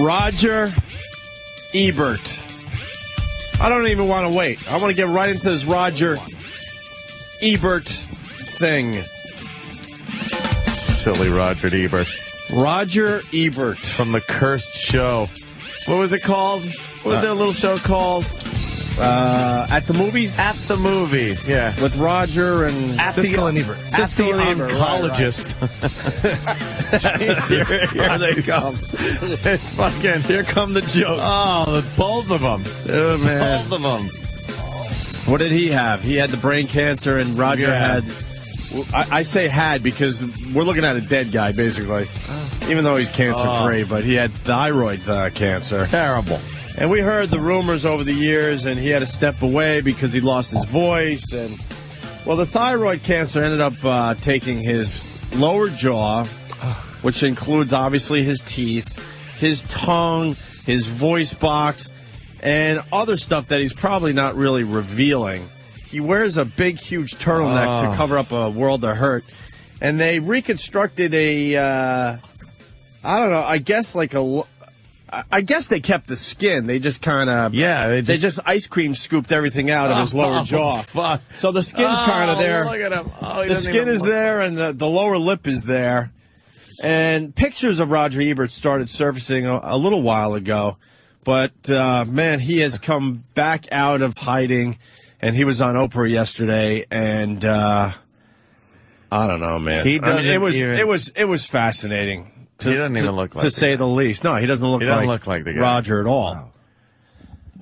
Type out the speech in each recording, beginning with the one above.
Roger Ebert. I don't even want to wait. I want to get right into this Roger Ebert thing. Silly Roger Ebert. Roger Ebert. From The Cursed Show. What was it called? What was their little show called? At the movies? At the movies, yeah. With Roger and Siskel and Ebert. Siskel and Ebert. Oncologist. Here they come. It's fucking. Here come the jokes. Oh, both of them. Oh, man. Both of them. What did he have? He had the brain cancer, and Roger had... I say had because we're looking at a dead guy, basically. Even though he's cancer-free, but he had thyroid cancer. Terrible. And we heard the rumors over the years, and he had to step away because he lost his voice. And well, the thyroid cancer ended up taking his lower jaw, which includes obviously his teeth, his tongue, his voice box, and other stuff that he's probably not really revealing. He wears a big, huge turtleneck to cover up a world of hurt. And they reconstructed I don't know, I guess they kept the skin. They just kind of... Yeah. They just ice cream scooped everything out of his lower jaw. Fuck. So the skin's kind of there. Look at him. The skin is there, and the lower lip is there. And pictures of Roger Ebert started surfacing a little while ago. But, man, he has come back out of hiding. And he was on Oprah yesterday, and I don't know, man. It was fascinating. He doesn't even look like to say the least. No, he doesn't look like the guy. Roger at all. Wow.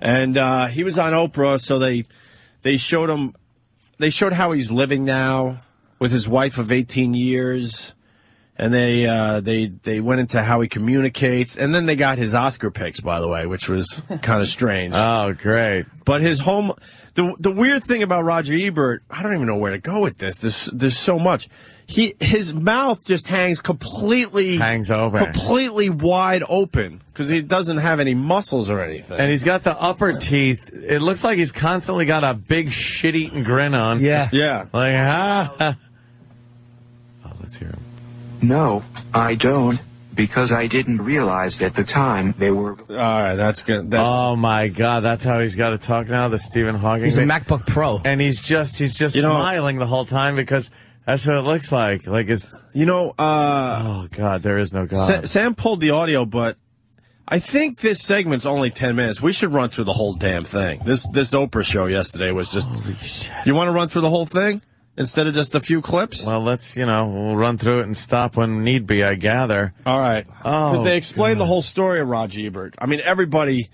And he was on Oprah, so they showed him. They showed how he's living now with his wife of 18 years, and they went into how he communicates, and then they got his Oscar picks, by the way, which was kind of strange. Oh, great! But his home. The weird thing about Roger Ebert, I don't even know where to go with this. There's so much. His mouth just hangs over, completely wide open because he doesn't have any muscles or anything. And he's got the upper teeth. It looks like he's constantly got a big shit-eating grin on. Yeah. Like Oh, let's hear him. No, I don't. Because I didn't realize at the time they were... All right, that's good. Oh, my God. That's how he's got to talk now, the Stephen Hawking He's a thing. MacBook Pro. And he's just smiling the whole time because that's what it looks like. Like it's... oh, God, there is no God. Sam pulled the audio, but I think this segment's only 10 minutes. We should run through the whole damn thing. This Oprah show yesterday was just... Holy shit. You want to run through the whole thing? Instead of just a few clips? Well, we'll run through it and stop when need be, I gather. All right. Oh, because they explained the whole story of Roger Ebert. I mean, everybody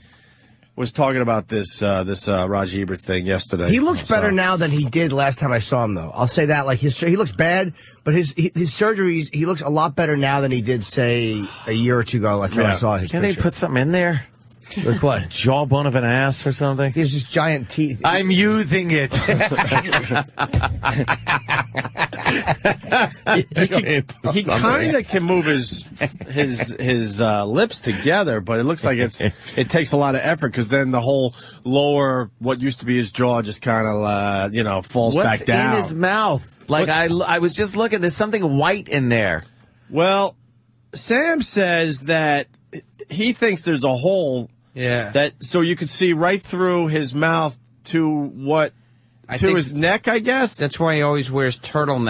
was talking about this Roger Ebert thing yesterday. He looks better now than he did last time I saw him, though. I'll say that. Like he looks bad, but his surgeries, he looks a lot better now than he did, say, a year or two ago. Last time I saw his Can they put something in there? Like what? Jawbone of an ass or something? He has just giant teeth. I'm using it. He kind of can move his lips together, but it looks like it takes a lot of effort because then the whole lower, what used to be his jaw, just kind of falls back down. What's in his mouth? Like I was just looking. There's something white in there. Well, Sam says that he thinks there's a hole. Yeah. So you could see right through his mouth to his neck, I guess? That's why he always wears turtles.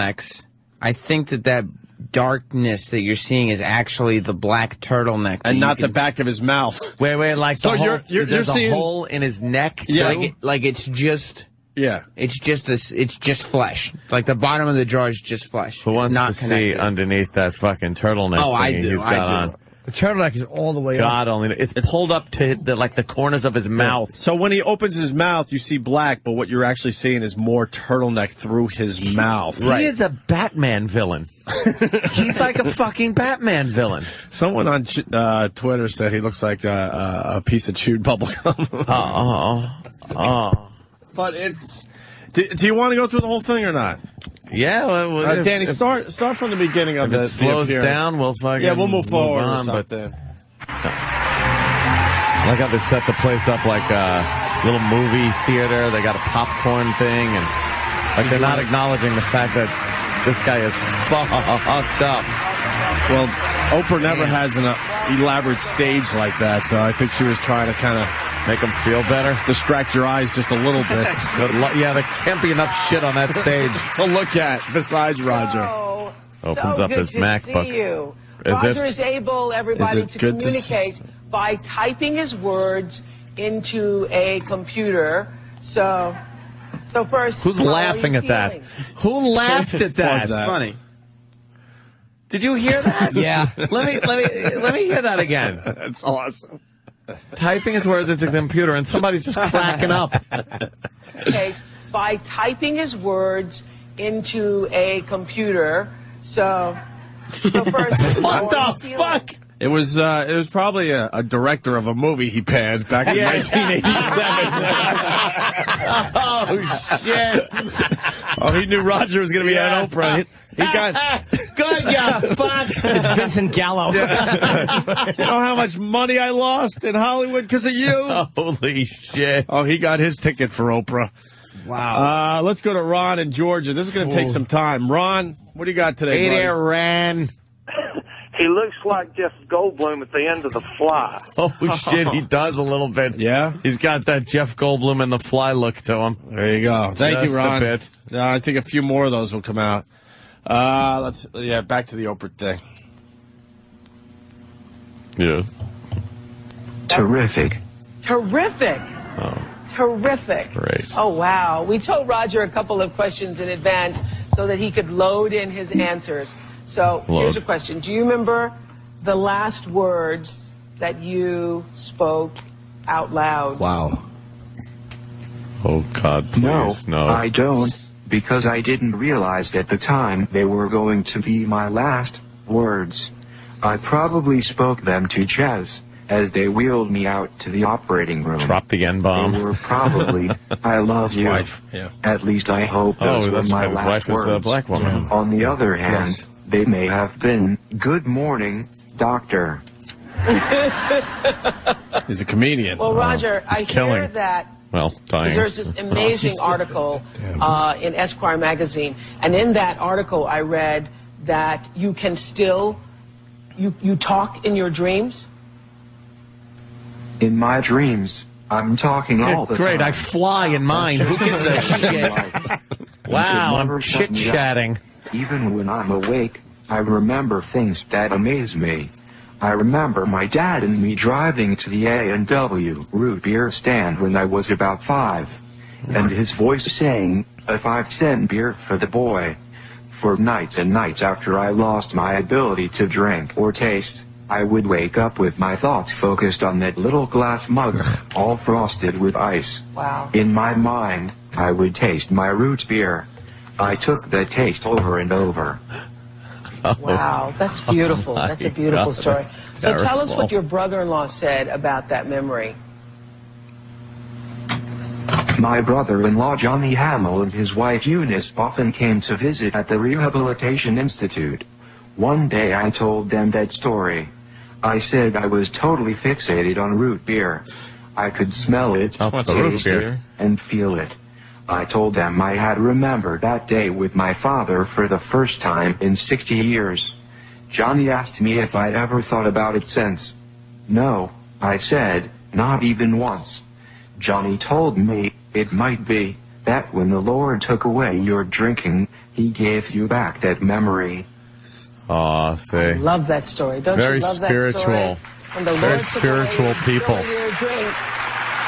I think that darkness that you're seeing is actually the black turtleneck. And not the back of his mouth. Wait, like so there's seeing a hole in his neck? Yeah. Like it's just... Yeah. It's just flesh. Like the bottom of the jaw is just flesh. Who wants to see underneath that fucking turtleneck he's got on? The turtleneck is all the way up. God only. It's pulled up to the corners of his mouth. So when he opens his mouth, you see black, but what you're actually seeing is more turtleneck through his mouth. He is a Batman villain. He's like a fucking Batman villain. Someone on Twitter said he looks like a piece of chewed bubblegum. But it's... Do you want to go through the whole thing or not? Yeah, well, Danny, start from the beginning of the slows down. We'll move forward on, or something. I like how they set the place up like a little movie theater. They got a popcorn thing, and like they're not acknowledging the fact that this guy is fucked up. Well, Oprah never has elaborate stage like that, so I think she was trying to kind of Make them feel better. distract your eyes just a little bit. Yeah, there can't be enough shit on that stage. To look at besides Roger. Opens so up good his to MacBook. See you. Is Roger it? is able, everybody, Is it to good to communicate by typing his words into a computer. So first, Who's how are laughing you at that? feeling? Who laughed at that? Was that? Funny. Did you hear that? Yeah. Let me hear that again. That's awesome. Typing his words into the computer and somebody's just cracking up. Okay, by typing his words into a computer. So first, What the fuck? It was probably a director of a movie he panned back in 1987. Oh shit! Oh, he knew Roger was going to be on Oprah. He got. Good, yeah, fuck. It's Vincent Gallo. You know how much money I lost in Hollywood because of you? Holy shit! Oh, he got his ticket for Oprah. Wow. Let's go to Ron in Georgia. This is going to take some time. Ron, what do you got today, Hey buddy? there, Ran. He looks like Jeff Goldblum at the end of The Fly. Oh shit, he does a little bit. Yeah? He's got that Jeff Goldblum and the Fly look to him. There you go. Thank Just you, a Ron. bit. I think a few more of those will come out. Back to the Oprah thing. Yeah. Terrific. terrific. Oh, Terrific. great. Oh, wow. We told Roger a couple of questions in advance so that he could load in his answers. So here's a question. Do you remember the last words that you spoke out loud? Wow. Oh, God, please, no. I don't, because I didn't realize at the time they were going to be my last words. I probably spoke them to Chaz as they wheeled me out to the operating room. Drop the N-bomb. They were probably, I love you. Wife, yeah. At least I hope those were that's my right. His last wife is a words. black woman. On the other hand, Yes. they may have been, good morning, doctor. He's a comedian. Well, Roger, I hear killing. that Well, dying. there's this amazing article in Esquire magazine, and in that article I read that you can still, you talk in your dreams? In my dreams, I'm talking all the Great, time. I fly in mine. Who gives a shit? Wow, I'm never shut me up. chit-chatting. Even when I'm awake, I remember things that amaze me. I remember my dad and me driving to the A&W root beer stand when I was about 5, and his voice saying, "A 5-cent beer for the boy." For nights and nights after I lost my ability to drink or taste, I would wake up with my thoughts focused on that little glass mug, all frosted with ice. Wow. In my mind, I would taste my root beer. I took that taste over and over. Wow, that's beautiful. my That's a beautiful God, story. that's So tell us terrible. what your brother-in-law said about that memory. My brother-in-law Johnny Hamill and his wife Eunice often came to visit at the Rehabilitation Institute. One day I told them that story. I said I was totally fixated on root beer. I could smell it, Oh, the root taste beer. it, and feel it. I told them I had remembered that day with my father for the first time in 60 years. Johnny asked me if I'd ever thought about it since. No, I said, not even once. Johnny told me, it might be that when the Lord took away your drinking, he gave you back that memory. Aw, see. Love that story. Don't Very you love spiritual. that story? When the Very Lord took spiritual away people. your drink,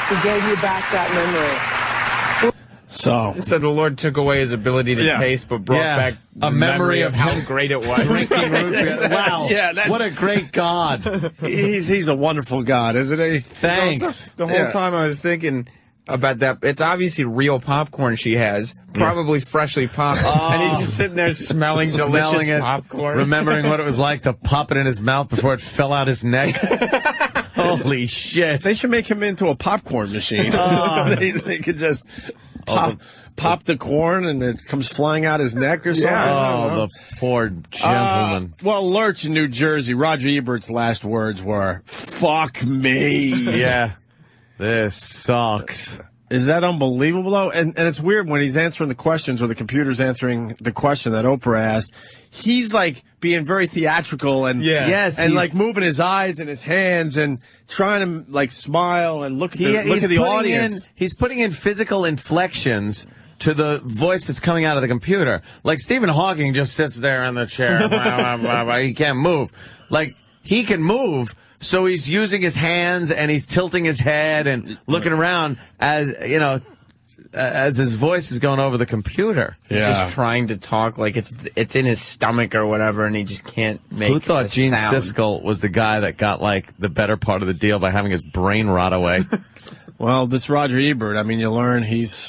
he gave you back that memory. So, So the Lord took away his ability to Yeah. taste, but brought Yeah. back A the memory of how him great it was. Drinking root beer. Wow. Yeah, that- What a great God. he's a wonderful God, isn't he? Thanks. The whole Yeah. time I was thinking about that. It's obviously real popcorn she has, probably freshly popped, and he's just sitting there smelling delicious Smelling it, popcorn. remembering what it was like to pop it in his mouth before it fell out his neck. Holy shit. They should make him into a popcorn machine. They could just pop the corn and it comes flying out his neck or something. I don't know. Oh, the poor gentleman. Well, Lurch in New Jersey, Roger Ebert's last words were, "Fuck me." Yeah. This sucks. Is that unbelievable, though? And it's weird when he's answering the questions or the computer's answering the question that Oprah asked. He's like being very theatrical and and like moving his eyes and his hands and trying to like smile and look at the audience. He's putting in physical inflections to the voice that's coming out of the computer. Like Stephen Hawking just sits there in the chair. He can't move. Like he can move. So he's using his hands and he's tilting his head and looking around as, you know, as his voice is going over the computer. He's just trying to talk like it's in his stomach or whatever, and he just can't make Who thought Gene sound. Siskel was the guy that got, like, the better part of the deal by having his brain rot away? Well, this Roger Ebert, I mean, you learn he's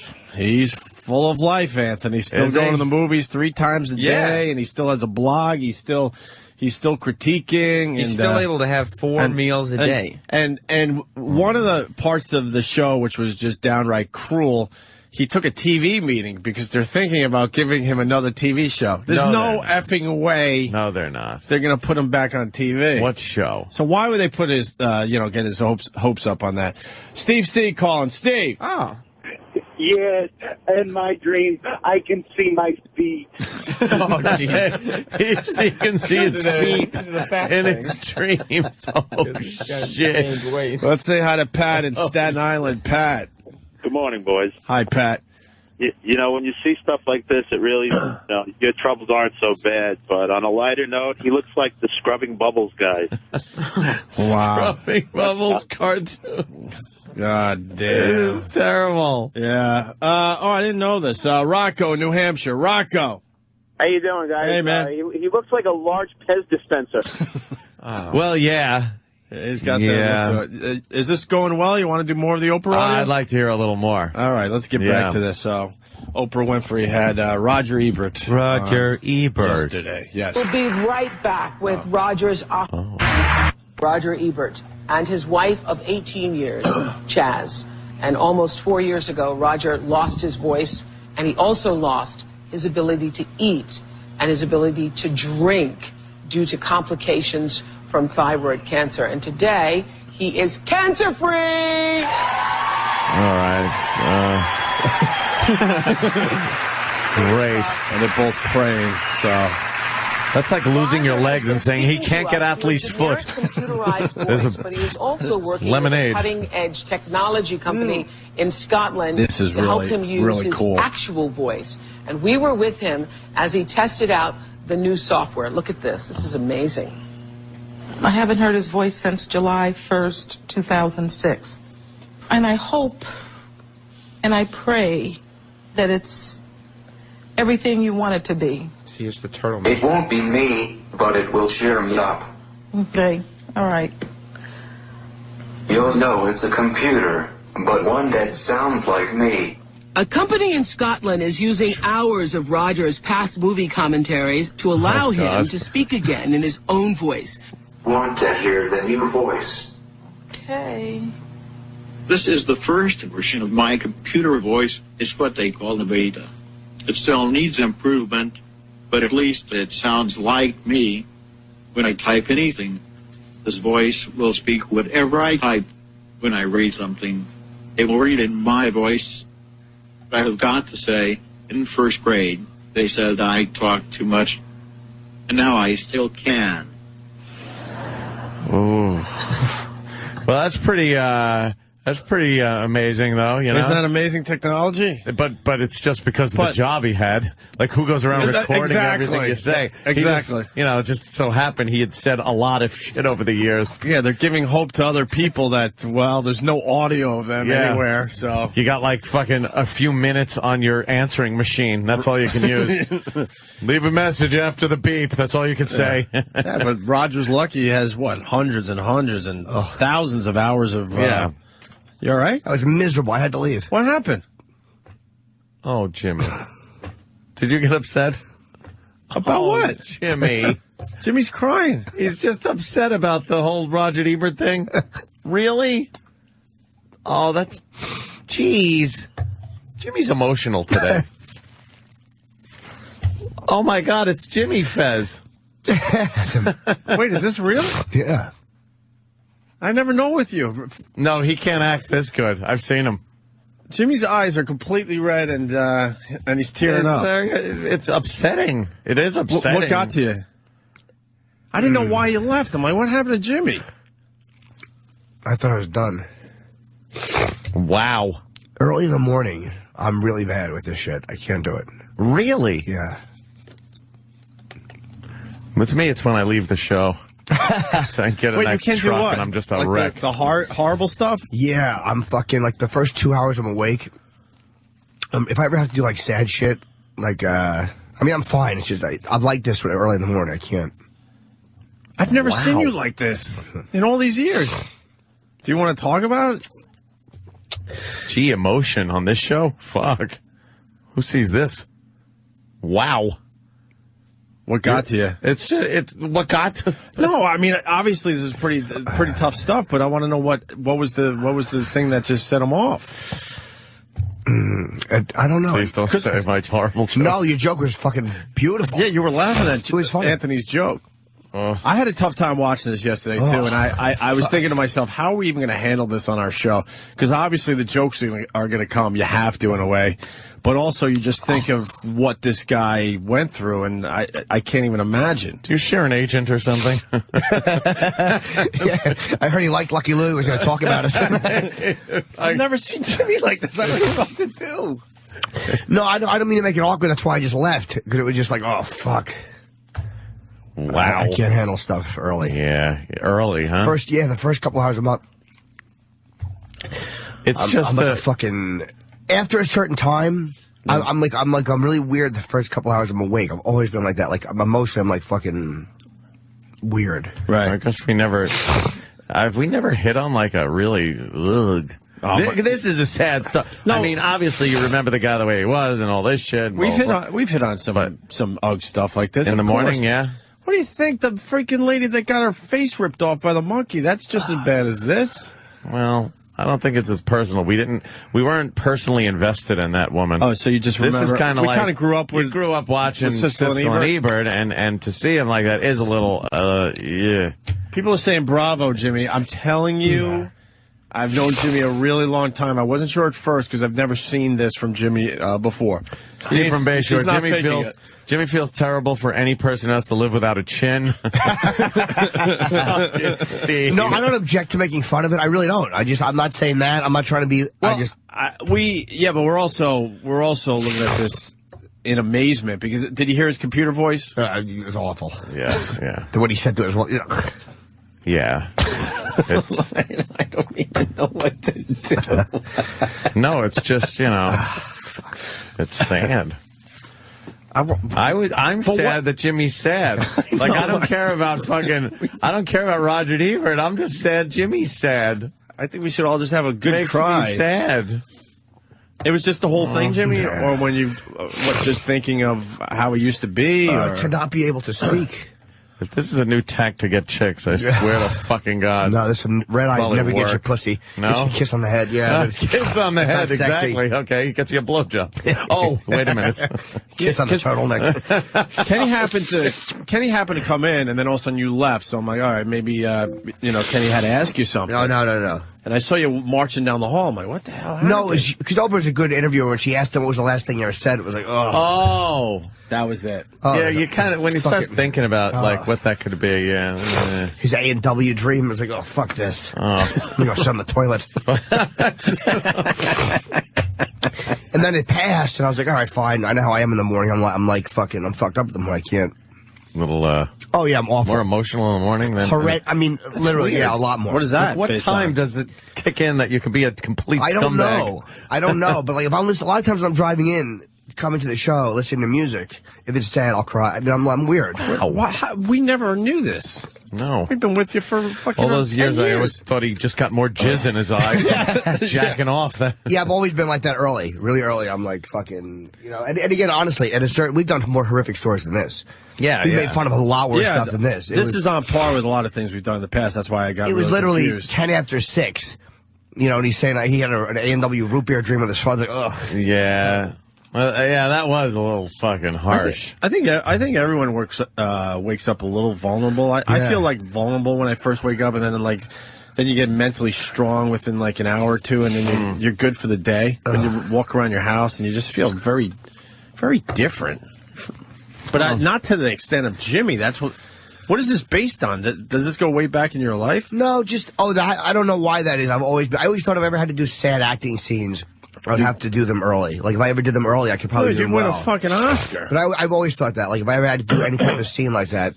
full of life, Anthony. He's still going to the movies 3 times a day, and he still has a blog. He's still critiquing. He's still able to have 4 meals a day. And one of the parts of the show, which was just downright cruel, he took a TV meeting because they're thinking about giving him another TV show. There's no effing way. No, they're not. They're going to put him back on TV. What show? So why would they put his, get his hopes up on that? Steve C. calling. Steve. Oh. Yeah, in my dream, I can see my feet. Oh, jeez. He can see his feet in his dreams. Oh, shit. Let's say hi to Pat in Staten Island. Pat. Good morning, boys. Hi, Pat. You know, when you see stuff like this, it really, your troubles aren't so bad. But on a lighter note, he looks like the Scrubbing Bubbles guy. Wow. Scrubbing Bubbles cartoon. God damn. It is terrible. Yeah. I didn't know this. Rocco, New Hampshire. Rocco. How you doing, guys? Hey, man. He looks like a large Pez dispenser. Well, yeah. He's got that look to it. Is this going well? You want to do more of the Oprah audio? I'd like to hear a little more. All right, let's get back to this. So, Oprah Winfrey had Roger Ebert. Roger Ebert. Yesterday, yes. We'll be right back with Roger Ebert and his wife of 18 years, Chaz. And almost 4 years ago, Roger lost his voice, and he also lost his ability to eat and his ability to drink due to complications from thyroid cancer. And today, he is cancer-free! All right. Great. And they're both praying, so... That's like losing your legs and saying he can't get athlete's foot. There's but he was also working lemonade. with a cutting-edge technology company in Scotland this is to help really, him use really his cool. actual voice. And we were with him as he tested out the new software. Look at this. This is amazing. I haven't heard his voice since July 1st, 2006. And I hope and I pray that it's everything you want it to be. Here's the turtleneck. It won't be me, but it will cheer me up. Okay, all right. You'll know it's a computer, but one that sounds like me. A company in Scotland is using hours of Roger's past movie commentaries to allow him to speak again in his own voice. Want to hear the new voice? Okay. This is the first version of my computer voice. It's what they call the beta. It still needs improvement, but at least it sounds like me when I type anything. This voice will speak whatever I type when I read something. It will read in my voice. I have got to say, in first grade, they said I talked too much, and now I still can. Ooh. Well, that's pretty amazing, though. You know, isn't that amazing technology? But it's just because of the job he had. Like, who goes around recording everything you say? Exactly. It just so happened he had said a lot of shit over the years. Yeah, they're giving hope to other people that, well, there's no audio of them anywhere. So you got like fucking a few minutes on your answering machine. That's all you can use. Leave a message after the beep. That's all you can say. Yeah, but Roger's lucky he has, hundreds and hundreds and thousands of hours of... You all right? I was miserable. I had to leave. What happened? Oh, Jimmy. Did you get upset? About what? Jimmy. Jimmy's crying. He's just upset about the whole Roger Ebert thing. Really? Oh, that's... Jeez. Jimmy's emotional today. Oh, my God, it's Jimmy Fez. Wait, is this real? Yeah. I never know with you. No, he can't act this good. I've seen him. Jimmy's eyes are completely red, and he's tearing up. It's upsetting. It is upsetting. What got to you? I didn't know why you left. I'm like, what happened to Jimmy? I thought I was done. Wow. Early in the morning, I'm really bad with this shit. I can't do it. Really? Yeah. With me, it's when I leave the show. I get a Wait, next you can't do truck what? and I'm just a like wreck. The horrible stuff? Yeah, I'm fucking, like, the first 2 hours I'm awake. If I ever have to do, like, sad shit, like, I mean, I'm fine. It's just, I'm like this early in the morning. I can't. I've never seen you like this in all these years. Do you want to talk about it? Gee, emotion on this show? Fuck. Who sees this? Wow. What got to you? What got to? No, I mean, obviously this is pretty tough stuff, but I want to know what was the thing that just set him off? I don't know. Please don't say my horrible joke. No, your joke was fucking beautiful. Yeah, you were laughing at It was funny. Anthony's joke. I had a tough time watching this yesterday, too, and I was thinking to myself, how are we even going to handle this on our show? Because obviously the jokes are going to come. You have to, in a way. But also, you just think of what this guy went through, and I can't even imagine. Do you share an agent or something? Yeah, I heard he liked Lucky Lou. He was going to talk about it. I've never seen Jimmy like this. I don't know what to do. No, I don't mean to make it awkward. That's why I just left. Because it was just like, oh, fuck. Wow. I can't handle stuff early. Yeah, early, huh? The first couple hours I'm up. It's just I'm like a fucking... After a certain time, I'm really weird the first couple hours I'm awake. I've always been like that. Like, emotionally, I'm like fucking weird. Right. I guess we never hit on like a really, ugh. This is a sad stuff. No, I mean, obviously you remember the guy the way he was and all this shit. We've hit on some ugh stuff like this in the morning, yeah. What do you think? The freaking lady that got her face ripped off by the monkey, that's just as bad as this. Well, I don't think it's as personal. We weren't personally invested in that woman. Oh, so you just remember. This is kind of like, we kind of grew up watching Siskel and Ebert, and to see him like that is a little, yeah. People are saying bravo, Jimmy. I'm telling you, I've known Jimmy a really long time. I wasn't sure at first because I've never seen this from Jimmy before. Steve from Bayshore. Jimmy feels terrible for any person who has to live without a chin. No, I don't object to making fun of it. I really don't. I'm not saying that. I'm not trying to be. Well, but we're also looking at this in amazement because did you hear his computer voice? It was awful. Yeah. What he said to us. Yeah. I don't even know what to do. No, it's just it's sad. I'm sad that Jimmy's sad. Like, I don't care about Roger Ebert. I'm just sad Jimmy's sad. I think we should all just have a good cry. Makes me sad. It was just the whole thing, Jimmy? Or when you just thinking of how he used to be? To not be able to speak. If this is a new tack to get chicks, I swear to fucking God. No, this red eyes never gets your pussy. No? Gets you a kiss on the head, yeah. Kiss on the head, exactly. Okay, he gets you a blowjob. Oh, wait a minute. Kiss on the turtleneck. Kenny happened to come in, and then all of a sudden you left. So I'm like, all right, maybe Kenny had to ask you something. No. And I saw you marching down the hall. I'm like, what the hell happened? No, because Oprah's a good interviewer. When she asked him what was the last thing you ever said, it was like, oh, that was it. Yeah, you kind of, when you start thinking about, like, what that could be, yeah. His A&W dream was like, oh, fuck this. I'm going to go sit on the toilet. And then it passed, and I was like, all right, fine. I know how I am in the morning. I'm fucked up in the morning. I can't. Oh, yeah, I'm awful. More emotional in the morning than... I mean, literally, a lot more. What is that? What time does it kick in that you can be a complete scumbag? I don't know. But, like, if I'm listening, a lot of times when I'm driving in, coming to the show, listening to music, if it's sad, I'll cry. I mean, I'm weird. We never knew this. No. We've been with you for fucking all those years. 10 years. I always thought he just got more jizz in his eye. Jacking off. Yeah, I've always been like that really early. I'm like fucking, and again, honestly, we've done more horrific stories than this. Yeah, we made fun of a lot worse stuff than this. This is on par with a lot of things we've done in the past. That's why I got. It was really literally confused. 10 after 6. And he's saying that he had an A&W root beer dream of his father. Like, ugh. Yeah. Well, yeah, that was a little fucking harsh. I think everyone wakes up a little vulnerable. I feel like vulnerable when I first wake up, and then like then you get mentally strong within like an hour or two, and then you're good for the day. And you walk around your house, and you just feel very, very different. But not to the extent of Jimmy. That's what. What is this based on? Does this go way back in your life? No, just I don't know why that is. I always thought if I ever had to do sad acting scenes, I'd have to do them early. Like if I ever did them early, I could probably do them well. You'd win a fucking Oscar. But I've always thought that. Like if I ever had to do any kind of scene like that,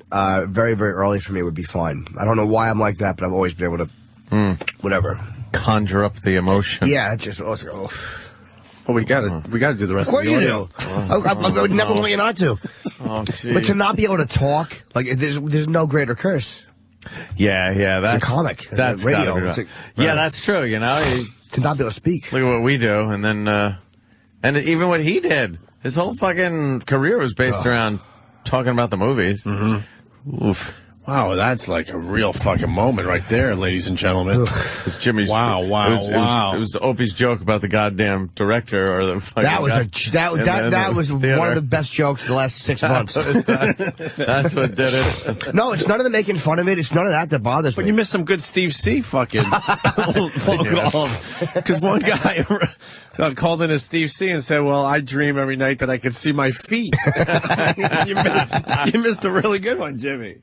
very, very early for me would be fine. I don't know why I'm like that, but I've always been able to, whatever, conjure up the emotion. Yeah, it's just oh. Well, we got to do the rest of the audio. I would never want you not to. Oh, geez. But to not be able to talk, like there's no greater curse. Yeah, that's it's a comic. That's radio. Yeah, that's true. You know, to not be able to speak. Look at what we do, and then and even what he did. His whole fucking career was based around talking about the movies. Oof. Wow, that's like a real fucking moment right there, ladies and gentlemen. Jimmy's wow. It was Opie's joke about the goddamn director or the fucking that was that was one of the best jokes of the last 6 months. That's what did it. No, it's none of the making fun of it. It's none of that bothers me. But you missed some good Steve C. fucking phone calls. Because one guy called in as Steve C. and said, "Well, I dream every night that I could see my feet." you missed a really good one, Jimmy.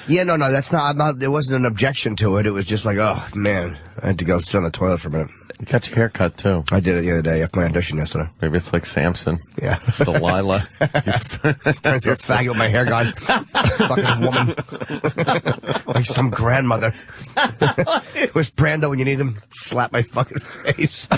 Yeah, no, that's not. There wasn't an objection to it. It was just like, oh man, I had to go sit on the toilet for a minute. You got your hair cut too. I did it the other day after my audition yesterday. Maybe it's like Samson. Yeah, Delilah. Turned into a faggot with my hair gone. Fucking woman, like some grandmother. Where's Brando when you need him? Slap my fucking face.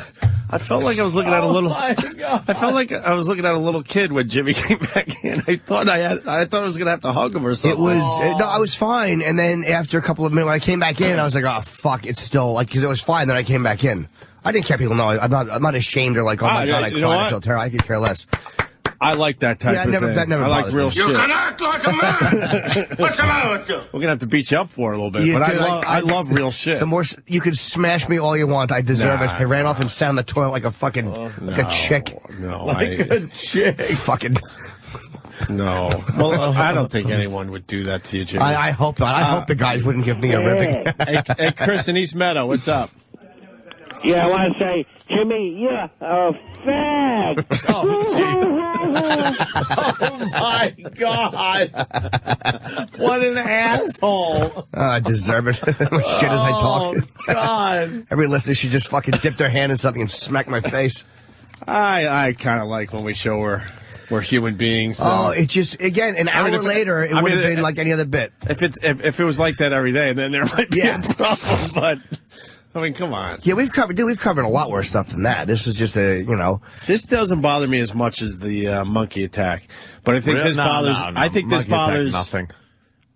I felt like I was looking at a little. My God. I felt like I was looking at a little kid when Jimmy came back in. I thought I was gonna have to hug him or something. It was no, I was fine. And then after a couple of minutes, when I came back in, I was like, oh fuck, it's still like because it was fine. Then I came back in. I didn't care. People know I'm not ashamed or like, oh my God, I cried. I feel terrible. I could care less. I like that type of thing. That never I like real shit. You can act like a man. What's the matter with you? We're gonna have to beat you up for it a little bit, but I love real shit. The more you can smash me all you want, I deserve it. I ran off and sat on the toilet like a fucking like a chick. No, like a chick. Fucking. No. Well, I don't think anyone would do that to you, Jimmy. I hope not. I hope the guys wouldn't give me a ribbing. Hey, Chris in East Meadow, what's up? Yeah, I want to say, Jimmy, you're a fag. Oh my God! What an asshole! I deserve it. As much shit as I talk. Oh God! Every listener should just fucking dip their hand in something and smack my face. I kind of like when we show we're human beings. So. Oh, it just again an hour later it would have been like any other bit. If it was like that every day, then there might be a problem. But I mean, come on. Yeah, we've covered a lot worse stuff than that. This is just This doesn't bother me as much as the monkey attack, but I think this bothers. No. I think this bothers nothing.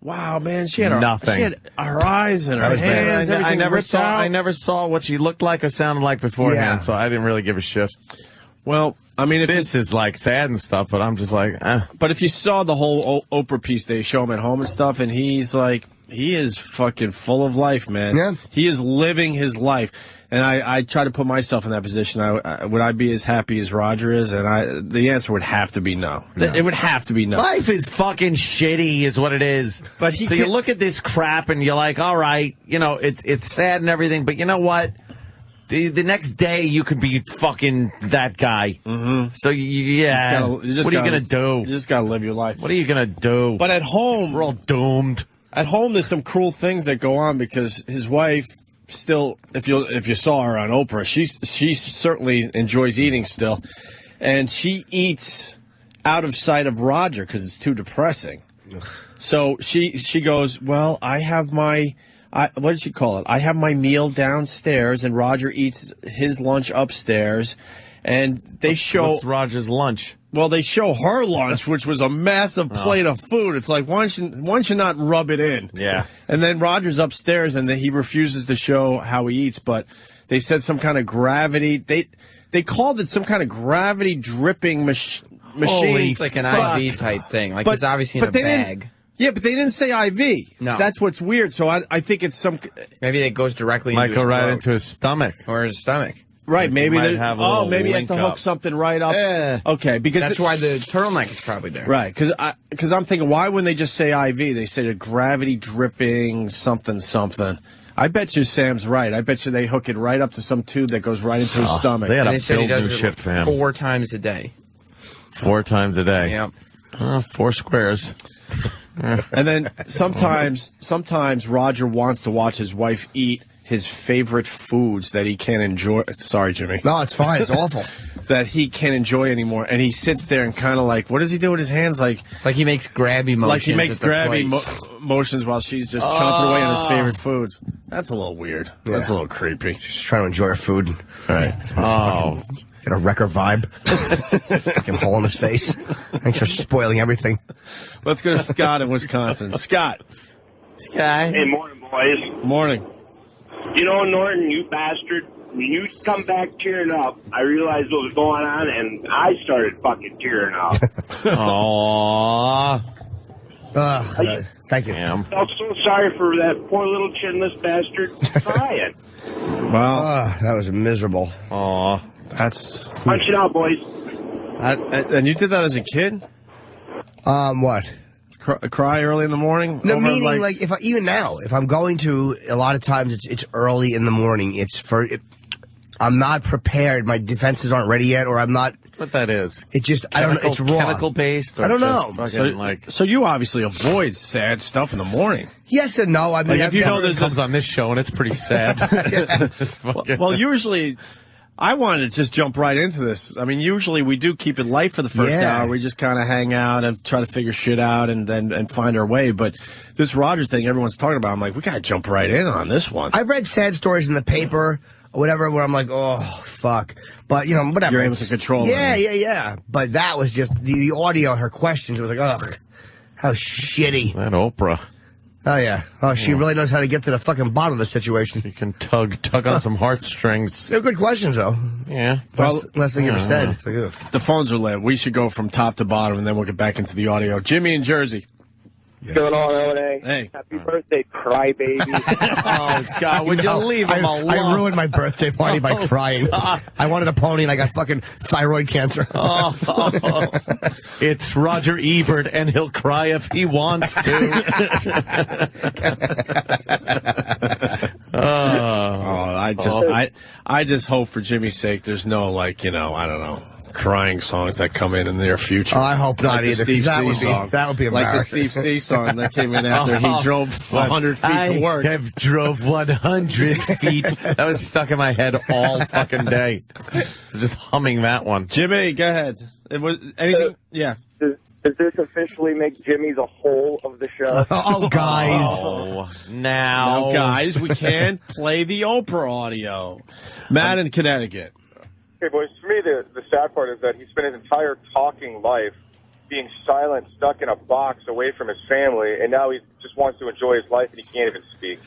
Wow, man, she had nothing. She had her eyes and her hands. I never saw what she looked like or sounded like beforehand, so I didn't really give a shit. Well, I mean, this is like sad and stuff, but I'm just like, But if you saw the whole Oprah piece, they show him at home and stuff, and he's like, he is fucking full of life, man. Yeah. He is living his life. And I try to put myself in that position. Would I be as happy as Roger is? And the answer would have to be no. It would have to be no. Life is fucking shitty is what it is. But so you look at this crap and you're like, all right, it's sad and everything, but you know what? The next day you could be fucking that guy. Mm-hmm. So what are you going to do? You just got to live your life. What are you going to do? But at home, we're all doomed. At home, there's some cruel things that go on because his wife still, if you saw her on Oprah, she certainly enjoys eating still, and she eats out of sight of Roger because it's too depressing. So she goes, well, I have my. What did she call it? I have my meal downstairs, and Roger eats his lunch upstairs. And they show... What's Roger's lunch? Well, they show her lunch, which was a massive plate of food. It's like, why don't you not rub it in? Yeah. And then Roger's upstairs, and he refuses to show how he eats. But they said some kind of gravity... They called it some kind of gravity dripping machine. It's like an IV type thing. Like, it's obviously in a bag. Yeah, but they didn't say IV. No. That's what's weird. So I think it's some... Maybe it goes directly into his throat. right into his stomach. Or his stomach. Right, maybe maybe he has to hook something right up. Yeah. Okay, because that's why the turtleneck is probably there. Right, because I'm thinking, why wouldn't they just say IV? They say a gravity dripping something. I bet you Sam's right. I bet you they hook it right up to some tube that goes right into his stomach. They had And a they said he build does new it ship, fam. 4 times a day. 4 times a day. Yep. 4 squares. And then sometimes Roger wants to watch his wife eat his favorite foods that he can't enjoy. Sorry, Jimmy. No, it's fine. It's awful. That he can't enjoy anymore. And he sits there and kind of like, what does he do with his hands? Like he makes grabby motions. Like he makes at the grabby plate. motions while she's just chomping away on his favorite foods. That's a little weird. Yeah. That's a little creepy. Just trying to enjoy her food. All right. Oh. Get a wrecker vibe. Fucking hole in his face. Thanks for spoiling everything. Let's go to Scott in Wisconsin. Scott. Hey, morning, boys. Morning. You know, Norton, you bastard, when you come back tearing up, I realized what was going on, and I started fucking tearing up. Aww. Thank you. Damn. I felt so sorry for that poor little chinless bastard crying. Well, that was miserable. Aw. That's... Punch it out, boys. And you did that as a kid? What? Cry early in the morning? No, meaning like if even now, if I'm going to, a lot of times it's early in the morning. I'm not prepared. My defenses aren't ready yet, or I'm not. What that is? It just I don't know. It's raw. Chemical based. I don't know. So you obviously avoid sad stuff in the morning. Yes and no. I mean, if you know there's comes on this show and it's pretty sad. well, usually. I wanted to just jump right into this. I mean, usually we do keep it light for the first hour. We just kind of hang out and try to figure shit out and find our way. But this Rogers thing everyone's talking about, I'm like, we got to jump right in on this one. I've read sad stories in the paper or whatever where I'm like, oh, fuck. But, you know, whatever. You're able to control it. Yeah. But that was just the audio, her questions was like, ugh, how shitty. That Oprah. Oh, yeah. Oh, she really knows how to get to the fucking bottom of the situation. You can tug on some heartstrings. They're good questions, though. Yeah. Last thing you ever said. Like, the phones are lit. We should go from top to bottom, and then we'll get back into the audio. Jimmy in Jersey. What's going on, O&A? Hey. Happy birthday, crybaby. Oh, God, would you leave him alone? I ruined my birthday party by crying. God. I wanted a pony, and I got fucking thyroid cancer. It's Roger Ebert, and he'll cry if he wants to. I just hope for Jimmy's sake there's no, like, you know, I don't know, crying songs that come in the near future. Oh, I hope not either. That would be like the embarrassing. Steve C song that came in after he drove 100 feet to work. I have drove 100 feet. That was stuck in my head all fucking day. Just humming that one. Jimmy, go ahead. It was anything? Yeah. Does this officially make Jimmy the whole of the show? Oh, guys. Oh, now, guys, we can't play the Oprah audio. Matt in Connecticut. Okay, boys, for me, the sad part is that he spent his entire talking life being silent, stuck in a box away from his family, and now he just wants to enjoy his life and he can't even speak.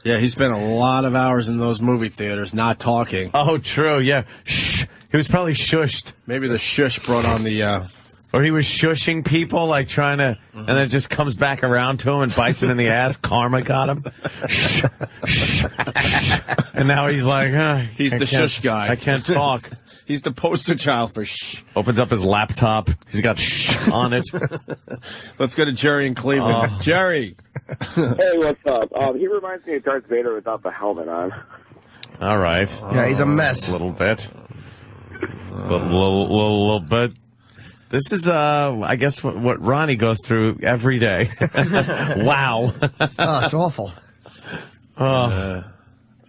Yeah, he spent a lot of hours in those movie theaters not talking. Oh, true, yeah. Shh. He was probably shushed. Maybe the shush brought on the... Or he was shushing people, like trying to... And then it just comes back around to him and bites it in the ass. Karma got him. Shh. Shh. And now he's like, he's the shush guy. I can't talk. He's the poster child for shh. Opens up his laptop. He's got shh on it. Let's go to Jerry in Cleveland. Jerry. Hey, what's up? He reminds me of Darth Vader without the helmet on. All right. Yeah, he's a mess. A little bit. A little bit. This is, I guess, what Ronnie goes through every day. Wow. Oh, it's awful.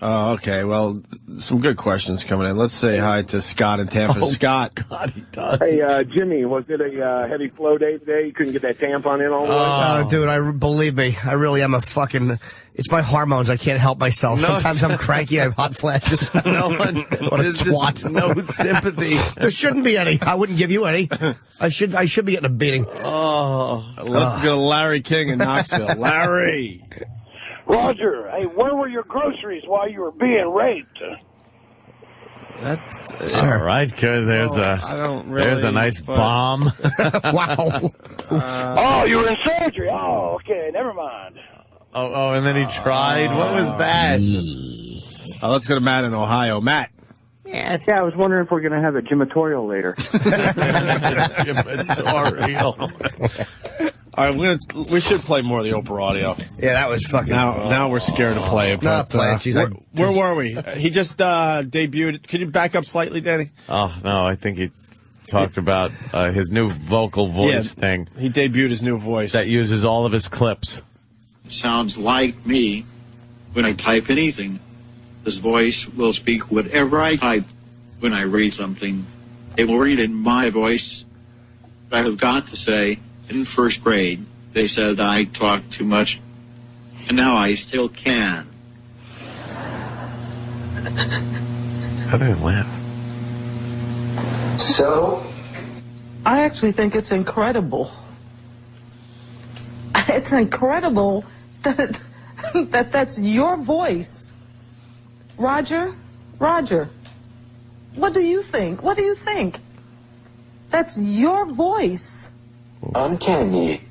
Okay. Well, some good questions coming in. Let's say hi to Scott in Tampa. Scott. God, he does. Hey, Jimmy, was it a heavy flow day today? You couldn't get that tampon in all the way? Dude, believe me, I really am a fucking... It's my hormones. I can't help myself. No, sometimes I'm cranky. I have hot flashes. No one. What a There's twat. just no sympathy. There shouldn't be any. I wouldn't give you any. I should be getting a beating. Let's go to Larry King in Knoxville. Larry. Roger, hey, where were your groceries while you were being raped? All right, good. There's a nice bomb. Wow. Oh, you were in surgery. Oh, okay, never mind. Oh, and then he tried. What was that? Let's go to Matt in Ohio. Matt. Yeah, I was wondering if we're going to have a gymatorial later. All right, we should play more of the Oprah audio. Yeah, that was fucking... Now we're scared to play it. Not play it. Where were we? He just debuted. Can you back up slightly, Danny? Oh, no, I think he talked about his new vocal voice thing. He debuted his new voice. That uses all of his clips. Sounds like me when I type anything. This voice will speak whatever I type when I read something. It will read in my voice. I have got to say, in first grade, they said I talked too much, and now I still can. How do they laugh? So? I actually think it's incredible. It's incredible that's your voice. Roger, what do you think? What do you think? That's your voice. Uncanny.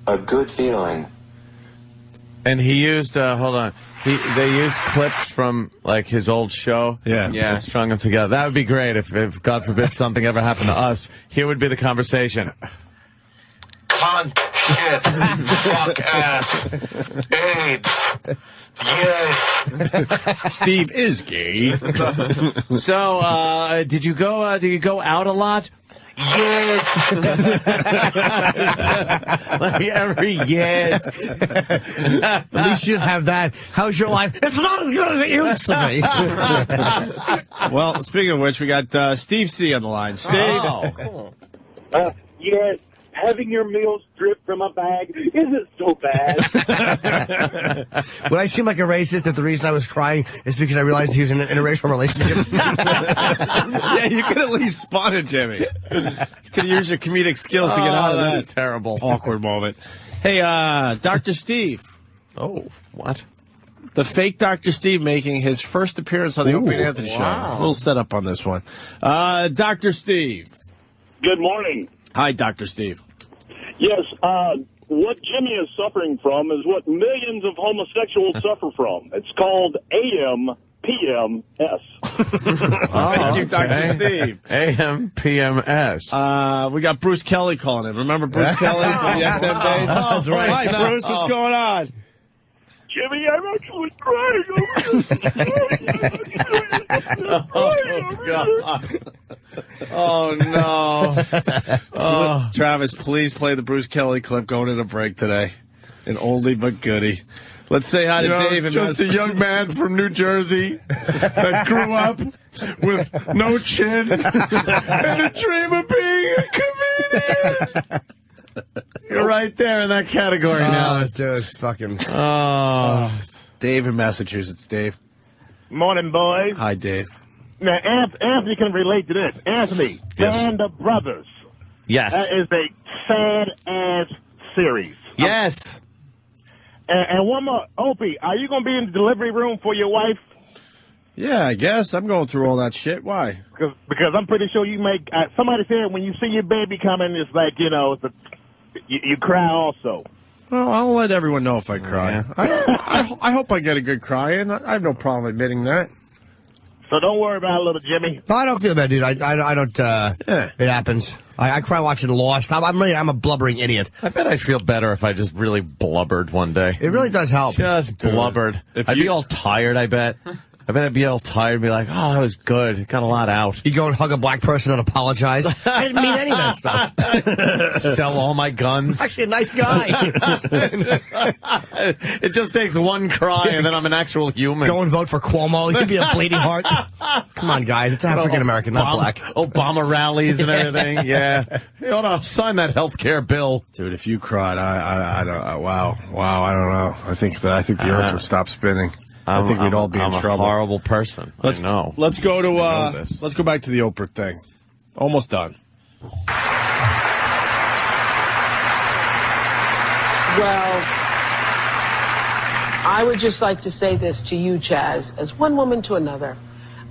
A good feeling. And he used, hold on. They used clips from, like, his old show. Yeah. Strung them together. That would be great if, God forbid, something ever happened to us. Here would be the conversation. Cunt, shit, fuck ass, AIDS, yes. Steve is gay. So, did you go out a lot? Yes. Like every yes. At least you have that. How's your life? It's not as good as it used to be. Well, speaking of which, we got Steve C on the line. Steve. Oh, cool. Yes. Having your meals drip from a bag isn't so bad. When I seem like a racist, that the reason I was crying is because I realized he was in an interracial relationship. Yeah, you could at least spot it, Jimmy. You could use your comedic skills to get out of that terrible awkward moment. Hey, Dr. Steve. Oh, what? The fake Dr. Steve making his first appearance on the Opie and Anthony show. A little setup on this one. Dr. Steve. Good morning. Hi, Dr. Steve. Yes, what Jimmy is suffering from is what millions of homosexuals suffer from. It's called AMPMS. Thank you, Dr. Steve. AMPMS. We got Bruce Kelly calling in. Remember Bruce Kelly from the XM days? Oh, that's right. Hi, Bruce. What's going on? Jimmy, I'm actually crying over God. Oh, no. Oh. Travis, please play the Bruce Kelly clip going into break today. An oldie but goodie. Let's say hi to Dave. And just a young man from New Jersey that grew up with no chin and a dream of being a comedian. You're right there in that category now. Dude, fucking... Dave in Massachusetts. Dave. Morning, boys. Hi, Dave. Now, Anthony can relate to this. Anthony, Band of Brothers. Yes. That is a sad-ass series. Yes. And one more. Opie, are you going to be in the delivery room for your wife? Yeah, I guess. I'm going through all that shit. Why? Because I'm pretty sure you make... somebody said when you see your baby coming, it's like, you know, you cry also. Well, I'll let everyone know if I cry. Yeah. I hope I get a good cry in. I have no problem admitting that. So don't worry about it, little Jimmy. No, I don't feel bad, dude. I don't, it happens. I cry watching Lost. I'm a blubbering idiot. I bet I'd feel better if I just really blubbered one day. It really does help. Just blubbered. I'd be all tired, I bet. I bet I'd be all tired and be like, oh, that was good. Got a lot out. You go and hug a black person and apologize. I didn't mean any of that stuff. Sell all my guns. Actually a nice guy. It just takes one cry and then I'm an actual human. Go and vote for Cuomo. You could be a bleeding heart. Come on, guys. It's African-American, not black. Obama rallies and everything. Yeah. You ought to sign that health care bill. Dude, if you cried, I don't, wow, I don't know. I think the earth would stop spinning. I think we'd all be in trouble. I'm a horrible person. I know. Let's go to let's go back to the Oprah thing. Almost done. Well, I would just like to say this to you, Chaz, as one woman to another.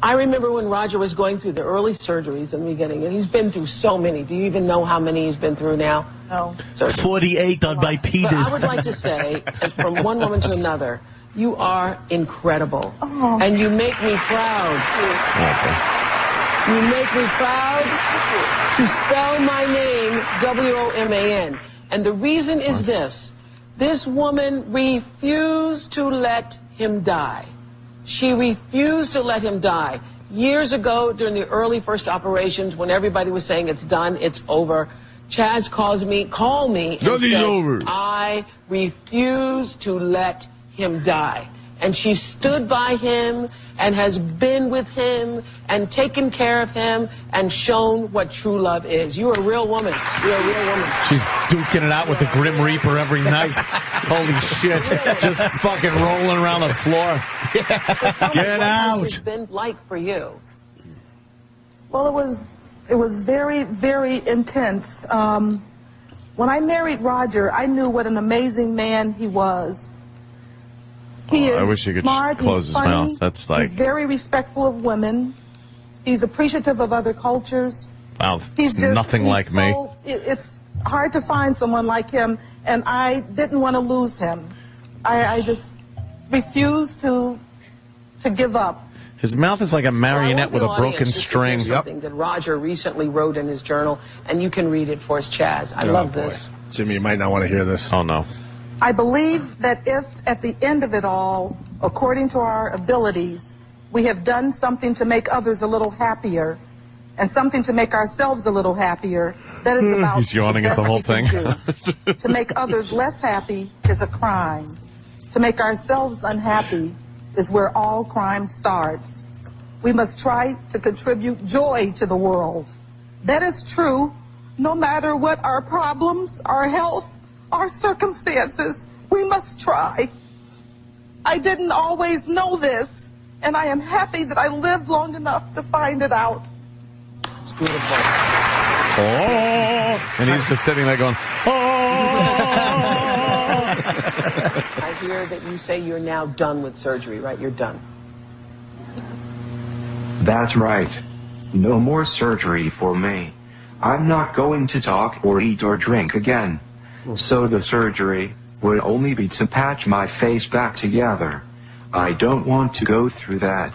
I remember when Roger was going through the early surgeries in the beginning, and he's been through so many. Do you even know how many he's been through now? No. 48 on my penis. But I would like to say, as from one woman to another, you are incredible. Oh. And you make me proud. You make me proud to spell my name W-O-M-A-N. And the reason is this. This woman refused to let him die. She refused to let him die. Years ago, during the early first operations, when everybody was saying it's done, it's over, Chaz called me and said, over. I refuse to let him die. And she stood by him and has been with him and taken care of him and shown what true love is. You're a real woman. You're a real woman. She's duking it out with the Grim Reaper every night. Holy shit. Just fucking rolling around the floor. Get out. What's it been like for you? Well, it was very, very intense. When I married Roger, I knew what an amazing man he was. He is I wish he could smart, close he's his funny, mouth. That's like, he's very respectful of women. He's appreciative of other cultures. wow, He's nothing like me. It's hard to find someone like him, and I didn't want to lose him. I just refused to give up. His mouth is like a marionette with a broken string. Something that Roger recently wrote in his journal, and you can read it for us, Chaz. I love this. Jimmy, you might not want to hear this. Oh, no. I believe that if, at the end of it all, according to our abilities, we have done something to make others a little happier and something to make ourselves a little happier, that is about He's yawning at the whole thing. To make others less happy is a crime. To make ourselves unhappy is where all crime starts. We must try to contribute joy to the world. That is true no matter what our problems, our health, our circumstances. We must try. I didn't always know this, and I am happy that I lived long enough to find it out. It's beautiful. Oh, and he's just sitting there going, oh. I hear that you say you're now done with surgery, right? You're done. That's right. No more surgery for me. I'm not going to talk or eat or drink again. So the surgery would only be to patch my face back together. I don't want to go through that.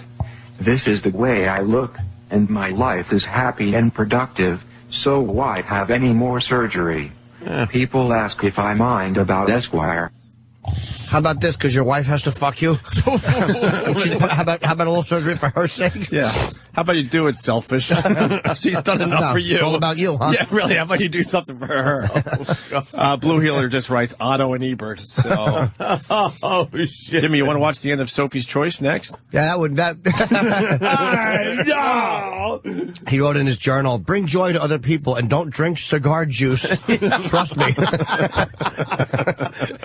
This is the way I look, and my life is happy and productive, so why have any more surgery? People ask if I mind about Esquire. How about this? Because your wife has to fuck you. how about a little surgery for her sake? Yeah. How about you do it, selfish? She's done enough for you. It's all about you, huh? Yeah, really. How about you do something for her? Blue Healer just writes Otto and Ebert. So, oh shit! Jimmy, you want to watch the end of Sophie's Choice next? Yeah, that would. No. He wrote in his journal, "Bring joy to other people and don't drink cigar juice." Trust me,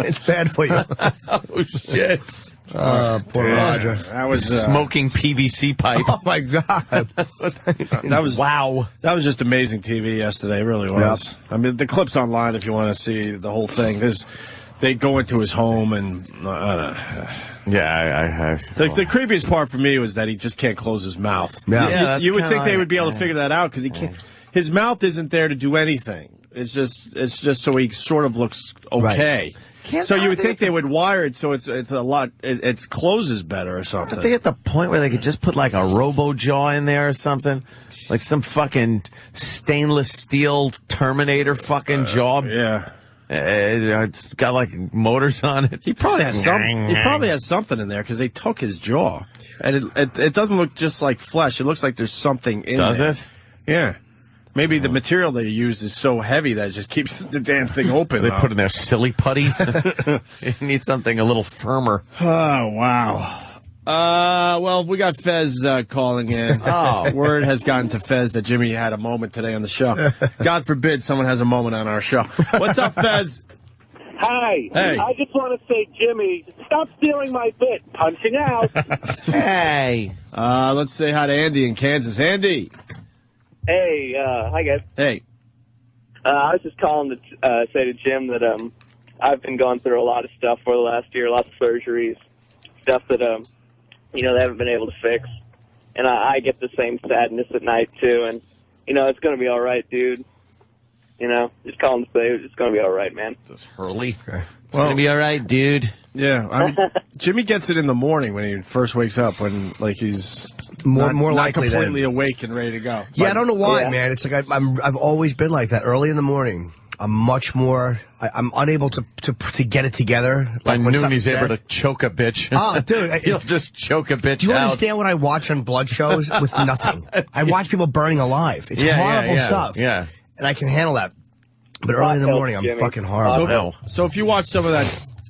it's bad for you. Oh shit! Poor Roger. That was smoking PVC pipe. Oh my god! That was wow. That was just amazing TV yesterday. It really was. Yep. I mean, the clip's online if you want to see the whole thing. They go into his home and yeah, the creepiest part for me was that he just can't close his mouth. Yeah, you would think they would be able to figure that out because he can't. His mouth isn't there to do anything. It's just so he sort of looks okay. Right. So you would think they would wire it so it's a lot. It closes better or something. If they get the point where they could just put like a robo jaw in there or something, like some fucking stainless steel Terminator fucking jaw. Yeah, it's got like motors on it. He probably has something in there because they took his jaw, and it doesn't look just like flesh. It looks like there's something in there. Does it? Yeah. Maybe the material they used is so heavy that it just keeps the damn thing open. They put in their silly putty. You need something a little firmer. Oh, wow. Well, we got Fez calling in. Oh, word has gotten to Fez that Jimmy had a moment today on the show. God forbid someone has a moment on our show. What's up, Fez? Hi. Hey. I just want to say, Jimmy, stop stealing my bit. Punching out. Hey. Let's say hi to Andy in Kansas. Andy. Hey, hi guys. Hey. I was just calling to say to Jim that I've been going through a lot of stuff for the last year, lots of surgeries, stuff that they haven't been able to fix, and I get the same sadness at night too. And it's gonna be all right, dude. Just calling to say it's gonna be all right, man. This Hurley. It's gonna be all right, dude. Yeah, I mean, Jimmy gets it in the morning when he first wakes up, when like he's More likely not completely awake and ready to go. Yeah, I don't know why, man. It's like I've always been like that. Early in the morning, I'm much more. I'm unable to get it together. By noon, he's able to choke a bitch. Oh, dude, he'll just choke a bitch. Do you out. understand what I watch on blood shows with nothing? I watch people burning alive. It's horrible stuff. Yeah, and I can handle that. But early in the morning, I'm fucking horrible. So if you watch some of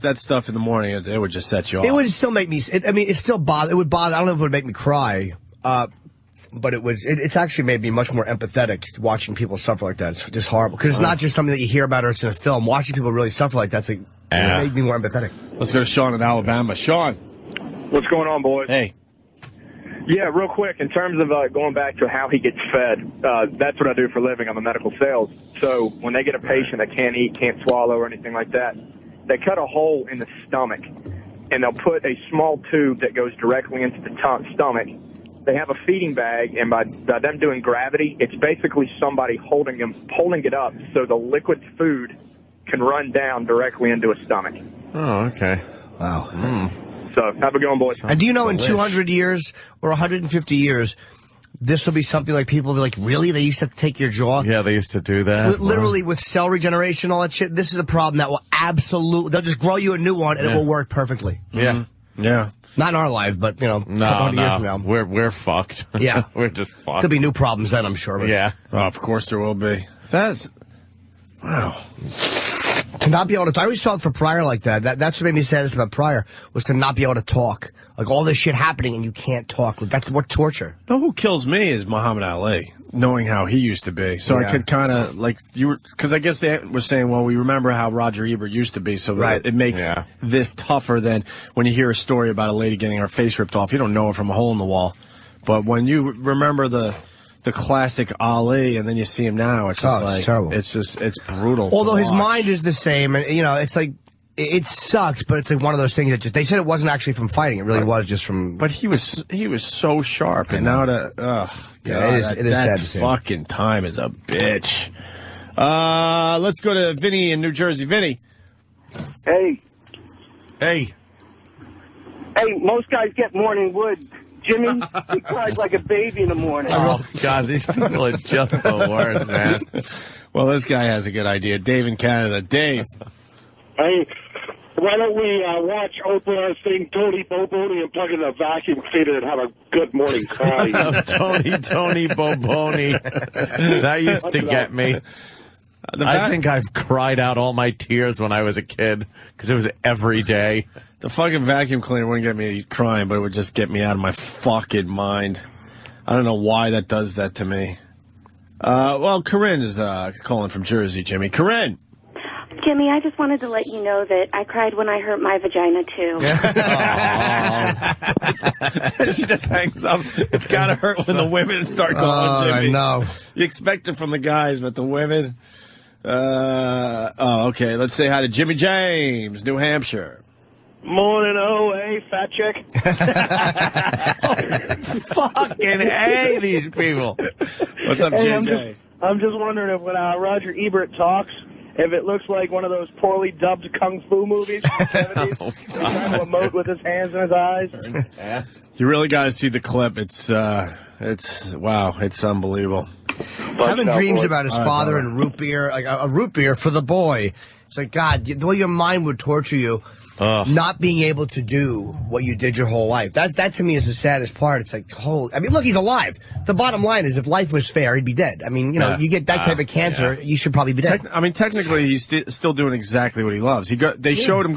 that stuff in the morning, it would just set you off. It would still make me. It still bother. It would bother. I don't know if it would make me cry. But it's actually made me much more empathetic watching people suffer like that. It's just horrible. Because it's not just something that you hear about or it's in a film. Watching people really suffer like that's it made me more empathetic. Let's go to Sean in Alabama. Sean. What's going on, boys? Hey. Yeah, real quick, in terms of going back to how he gets fed, that's what I do for a living. I'm in medical sales. So when they get a patient that can't eat, can't swallow, or anything like that, they cut a hole in the stomach, and they'll put a small tube that goes directly into the stomach. They have a feeding bag, and by them doing gravity, it's basically somebody holding it up so the liquid food can run down directly into a stomach. Oh, okay. Wow. So, have a good one, boys. And do you know in 200 years or 150 years, this will be something like people will be like, really? They used to have to take your jaw? Yeah, they used to do that. Literally with cell regeneration, all that shit, this is a problem that will absolutely, they'll just grow you a new one and it will work perfectly. Yeah. Yeah. Not in our life, but, you know, a couple of years from now. We're fucked. Yeah. We're just fucked. There'll be new problems then, I'm sure. But Yeah. Oh, of course there will be. Wow. To not be able to, I always felt for Pryor like that. That's what made me saddest about Pryor, was to not be able to talk. Like all this shit happening and you can't talk. Like, that's what torture. No, who kills me is Muhammad Ali, knowing how he used to be. So I could kind of, like, because I guess they were saying, well, we remember how Roger Ebert used to be, so it makes this tougher than when you hear a story about a lady getting her face ripped off. You don't know it from a hole in the wall. But when you remember the classic Ali, and then you see him now, it's just like, terrible. It's brutal. Although his mind is the same, and, you know, it's like, it sucks, but it's like one of those things that just, they said it wasn't actually from fighting, it really was just from... But he was so sharp, and now it is sad to see. Fucking time is a bitch. Let's go to Vinny in New Jersey. Vinny. Hey. Hey. Hey, most guys get morning wood. Jimmy, he cries like a baby in the morning. Oh, God, these people are just the worst, man. Well, this guy has a good idea. Dave in Canada. Dave. Hey, why don't we watch Oprah sing Tony Boboni and plug in a vacuum cleaner and have a good morning cry? Tony Boboni. That used to get me. I think I've cried out all my tears when I was a kid, because it was every day. The fucking vacuum cleaner wouldn't get me crying, but it would just get me out of my fucking mind. I don't know why that does that to me. Well, Corinne is calling from Jersey, Jimmy. Corinne! Jimmy, I just wanted to let you know that I cried when I hurt my vagina, too. She just hangs up. It's got to hurt when the women start calling Jimmy. I know. You expect it from the guys, but the women... okay. Let's say hi to Jimmy James, New Hampshire. Morning, hey, fat chick. Fucking A, these people. What's up, Hey, JJ? I'm just wondering if when Roger Ebert talks, if it looks like one of those poorly dubbed kung fu movies from the 70s. He's trying to emote with his hands and his eyes. You really got to see the clip. It's wow. It's unbelievable. Having dreams about his father and root beer, like a root beer for the boy. It's like, God, the way your mind would torture you, not being able to do what you did your whole life. That to me is the saddest part. It's like, I mean, look, he's alive. The bottom line is, if life was fair, he'd be dead. I mean, you know, you get that type of cancer, you should probably be dead. Technically, he's still doing exactly what he loves. They showed him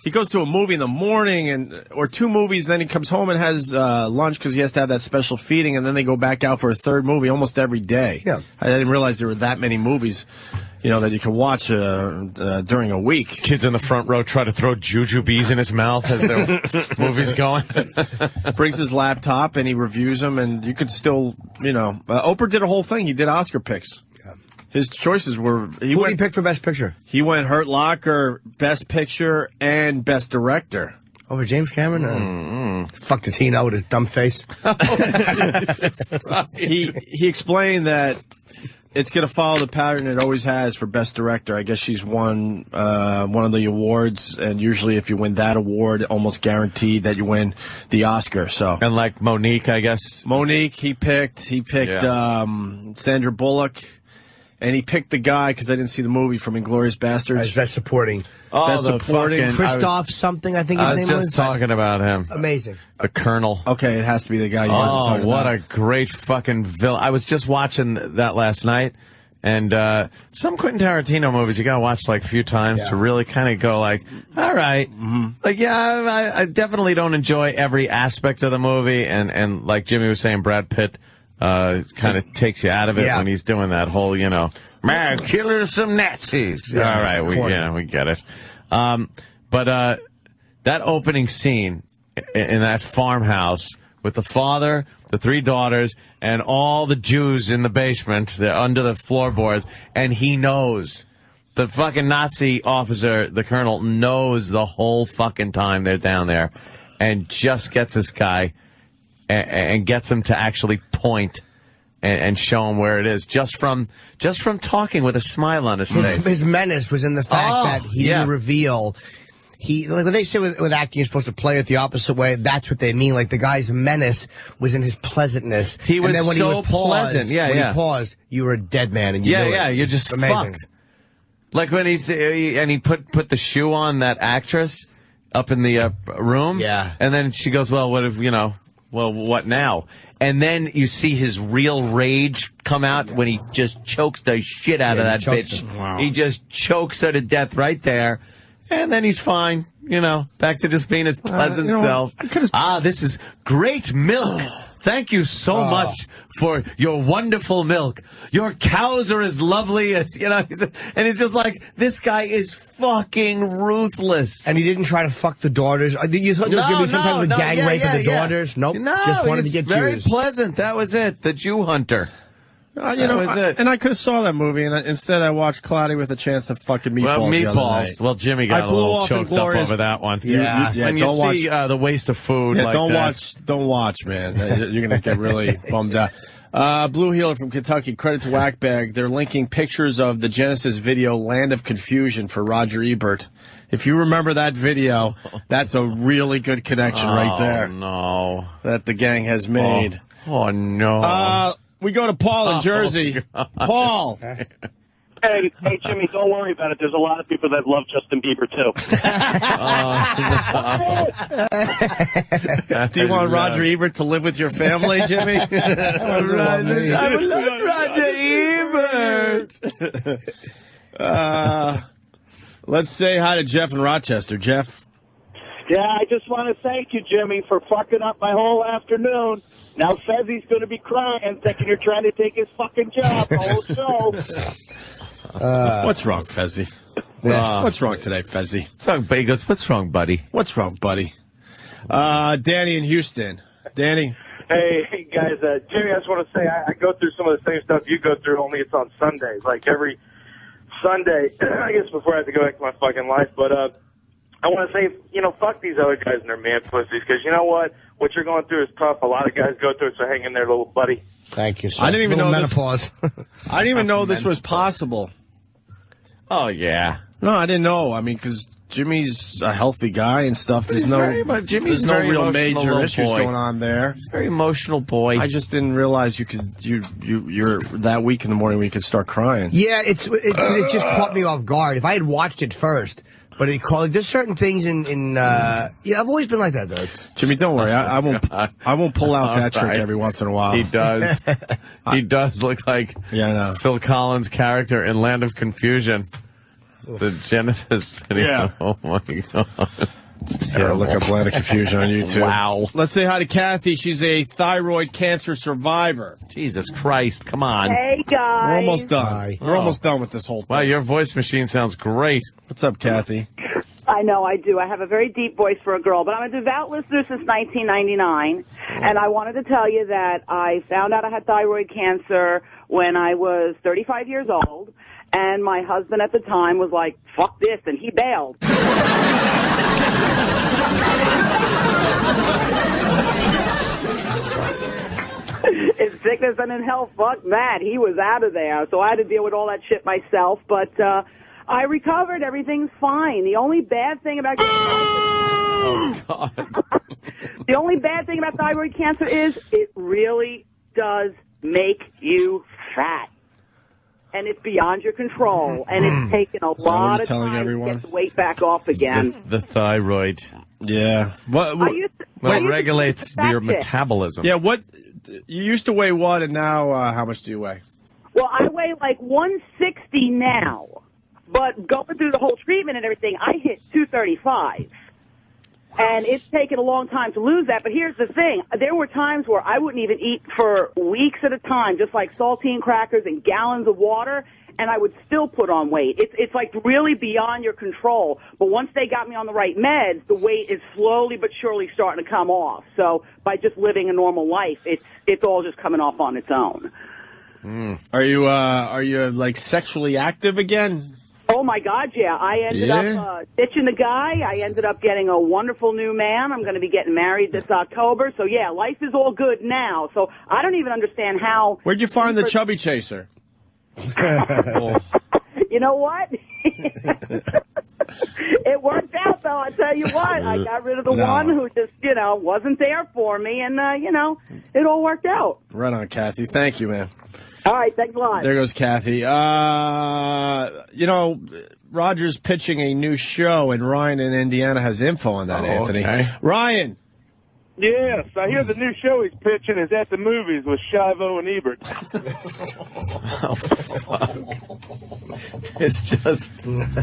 he goes to a movie in the morning or two movies, then he comes home and has lunch because he has to have that special feeding, and then they go back out for a third movie almost every day. Yeah. I didn't realize there were that many movies, you know, that you can watch during a week. Kids in the front row try to throw jujubes in his mouth as their movie's going. Brings his laptop and he reviews them, and you could still, you know, Oprah did a whole thing. He did Oscar picks. His choices were... Who did he pick for Best Picture? He went Hurt Locker, Best Picture, and Best Director. Over James Cameron? Fuck does he know with his dumb face? He explained that it's going to follow the pattern it always has for Best Director. I guess she's won one of the awards, and usually if you win that award, almost guaranteed that you win the Oscar. So, and like Monique, I guess. Monique, he picked Sandra Bullock, and he picked the guy because I didn't see the movie from Inglourious Basterds. As Best Supporting. Oh, Best Supporting. Christoph something, I think his name was. I was just talking about him. Amazing. The Colonel. Okay, it has to be the guy you guys are talking what about. a great fucking villain. I was just watching that last night, and some Quentin Tarantino movies you gotta watch like a few times to really kind of go like, all right. Like, yeah, I definitely don't enjoy every aspect of the movie, and like Jimmy was saying, Brad Pitt kind of takes you out of it when he's doing that whole, man, killing some Nazis. Yeah, all right, we get it. But that opening scene in that farmhouse with the father, the 3 daughters, and all the Jews in the basement, they're under the floorboards, and he knows. The fucking Nazi officer, the colonel, knows the whole fucking time they're down there, and just gets this guy and gets him to actually point and show him where it is, just from talking with a smile on his face. His menace was in the fact that he didn't reveal. Like when they say with acting, you're supposed to play it the opposite way. That's what they mean. Like the guy's menace was in his pleasantness. He was and then when so he would pause, pleasant. when he paused, you were a dead man, and you knew it. You're just amazing. fucked. Like when he put the shoe on that actress up in the room. Yeah, and then she goes, "Well, what if Well, what now?" And then you see his real rage come out when he just chokes the shit out of that bitch. Wow. He just chokes her to death right there. And then he's fine, back to just being his pleasant self. This is great milk. Thank you so much for your wonderful milk. Your cows are as lovely as, and it's just like, this guy is fucking ruthless. And he didn't try to fuck the daughters. You thought there was going to be some type of gang rape of the daughters? Nope. Just wanted to get very Jews. Pleasant. That was it. The Jew hunter. That was it. And I could have saw that movie, and instead I watched Cloudy with a Chance of fucking Meatballs. Well, the other night. Meatballs. Well, Jimmy got a little choked up over that one. When you see the waste of food like that. Don't watch, man. You're going to get really bummed out. Blue Healer from Kentucky, credit to Whackbag. They're linking pictures of the Genesis video Land of Confusion for Roger Ebert. If you remember that video, that's a really good connection right there. No. That the gang has made. Oh no. We go to Paul in Jersey. Paul. Hey, Jimmy, don't worry about it. There's a lot of people that love Justin Bieber, too. Do you want Roger Ebert to live with your family, Jimmy? I would love Roger Ebert. Let's say hi to Jeff in Rochester. Jeff? Yeah, I just want to thank you, Jimmy, for fucking up my whole afternoon. Now Fezzi's going to be crying, thinking you're trying to take his fucking job the whole show. What's wrong, Fezzi? What's wrong today, Fezzi? What's wrong, buddy? He goes, what's wrong, buddy? What's wrong, buddy? Danny in Houston. Danny? Hey guys, Jimmy, I just want to say I go through some of the same stuff you go through, only it's on Sundays. Like every Sunday, I guess before I have to go back to my fucking life, but I want to say, fuck these other guys and their man pussies, because you know what? What you're going through is tough. A lot of guys go through it, so hang in there, little buddy. Thank you, sir. I didn't even know menopause. I didn't even know this was possible. Oh, yeah. No, I didn't know. I mean, because Jimmy's a healthy guy and stuff. There's no real major issues going on there. He's a very emotional boy. I just didn't realize you're that weak in the morning when you could start crying. Yeah, it just caught me off guard. If I had watched it first. But there's certain things I've always been like that, though. Jimmy, don't worry. I won't pull out that trick every once in a while. He does. He does look like Phil Collins' character in Land of Confusion. The Genesis video. Yeah. Oh, my God. Yeah, look up Land of Confusion on YouTube. Wow. Let's say hi to Kathy. She's a thyroid cancer survivor. Jesus Christ. Come on. Hey, guys. We're almost done. We're almost done with this whole thing. Wow, your voice machine sounds great. What's up, Kathy? I know I do. I have a very deep voice for a girl, but I'm a devout listener since 1999, and I wanted to tell you that I found out I had thyroid cancer when I was 35 years old, and my husband at the time was like, fuck this, and he bailed. In sickness and in health, fuck that. He was out of there. So I had to deal with all that shit myself. But I recovered. Everything's fine. The only bad thing about the only bad thing about thyroid cancer is it really does make you fat. And it's beyond your control. And it's taken a lot of time to get the weight back off again. The thyroid. Yeah. What it regulates your metabolism. Yeah, you used to weigh what, and now how much do you weigh? Well, I weigh like 160 now. But going through the whole treatment and everything, I hit 235. And it's taken a long time to lose that. But here's the thing. There were times where I wouldn't even eat for weeks at a time, just like saltine crackers and gallons of water, and I would still put on weight. It's like really beyond your control. But once they got me on the right meds, the weight is slowly but surely starting to come off. So by just living a normal life, it's all just coming off on its own. Are you like sexually active again? Oh, my God, yeah. I ended up ditching the guy. I ended up getting a wonderful new man. I'm going to be getting married this October. So, yeah, life is all good now. So I don't even understand how... Where'd you find the chubby chaser? You know what? It worked out, though. I tell you what. I got rid of the one who just, wasn't there for me. And, it all worked out. Right on, Kathy. Thank you, man. All right, thanks a lot. There goes Kathy. Roger's pitching a new show, and Ryan in Indiana has info on that, Anthony. Okay. Ryan. Yes, I hear the new show he's pitching is At the Movies with Shivo and Ebert. It's just...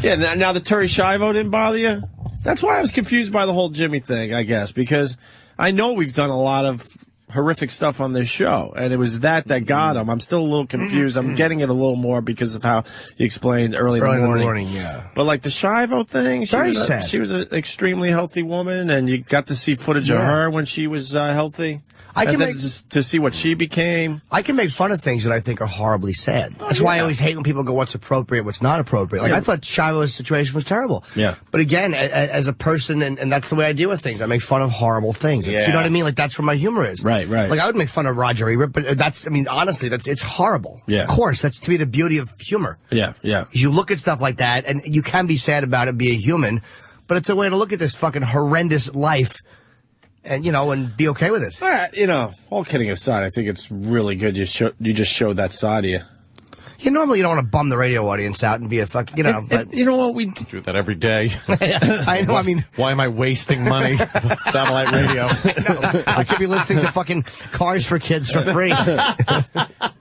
Yeah, now the Terry Schiavo didn't bother you? That's why I was confused by the whole Jimmy thing, I guess, because I know we've done a lot of horrific stuff on this show, and it was that got him. I'm still a little confused. I'm getting it a little more because of how you explained early in the morning. Yeah. But like the Schiavo thing, Very sad. She was an extremely healthy woman, and you got to see footage of her when she was healthy. To see what she became. I can make fun of things that I think are horribly sad. That's why I always hate when people go, what's appropriate, what's not appropriate. Like, I thought Shivo's situation was terrible. Yeah. But again, as a person, and that's the way I deal with things, I make fun of horrible things. Yeah. You know what I mean? Like, that's where my humor is. Right. Like, I would make fun of Roger Ebert, but honestly, it's horrible. Yeah. Of course, that's to me the beauty of humor. Yeah. You look at stuff like that, and you can be sad about it, be a human, but it's a way to look at this fucking horrendous life. And, and be okay with it. All kidding aside, I think it's really good you just showed that side of you. Normally you don't want to bum the radio audience out and be a fucking, but... You know what, we do that every day. I know, Why am I wasting money on satellite radio? I could be listening to fucking Cars for Kids for free.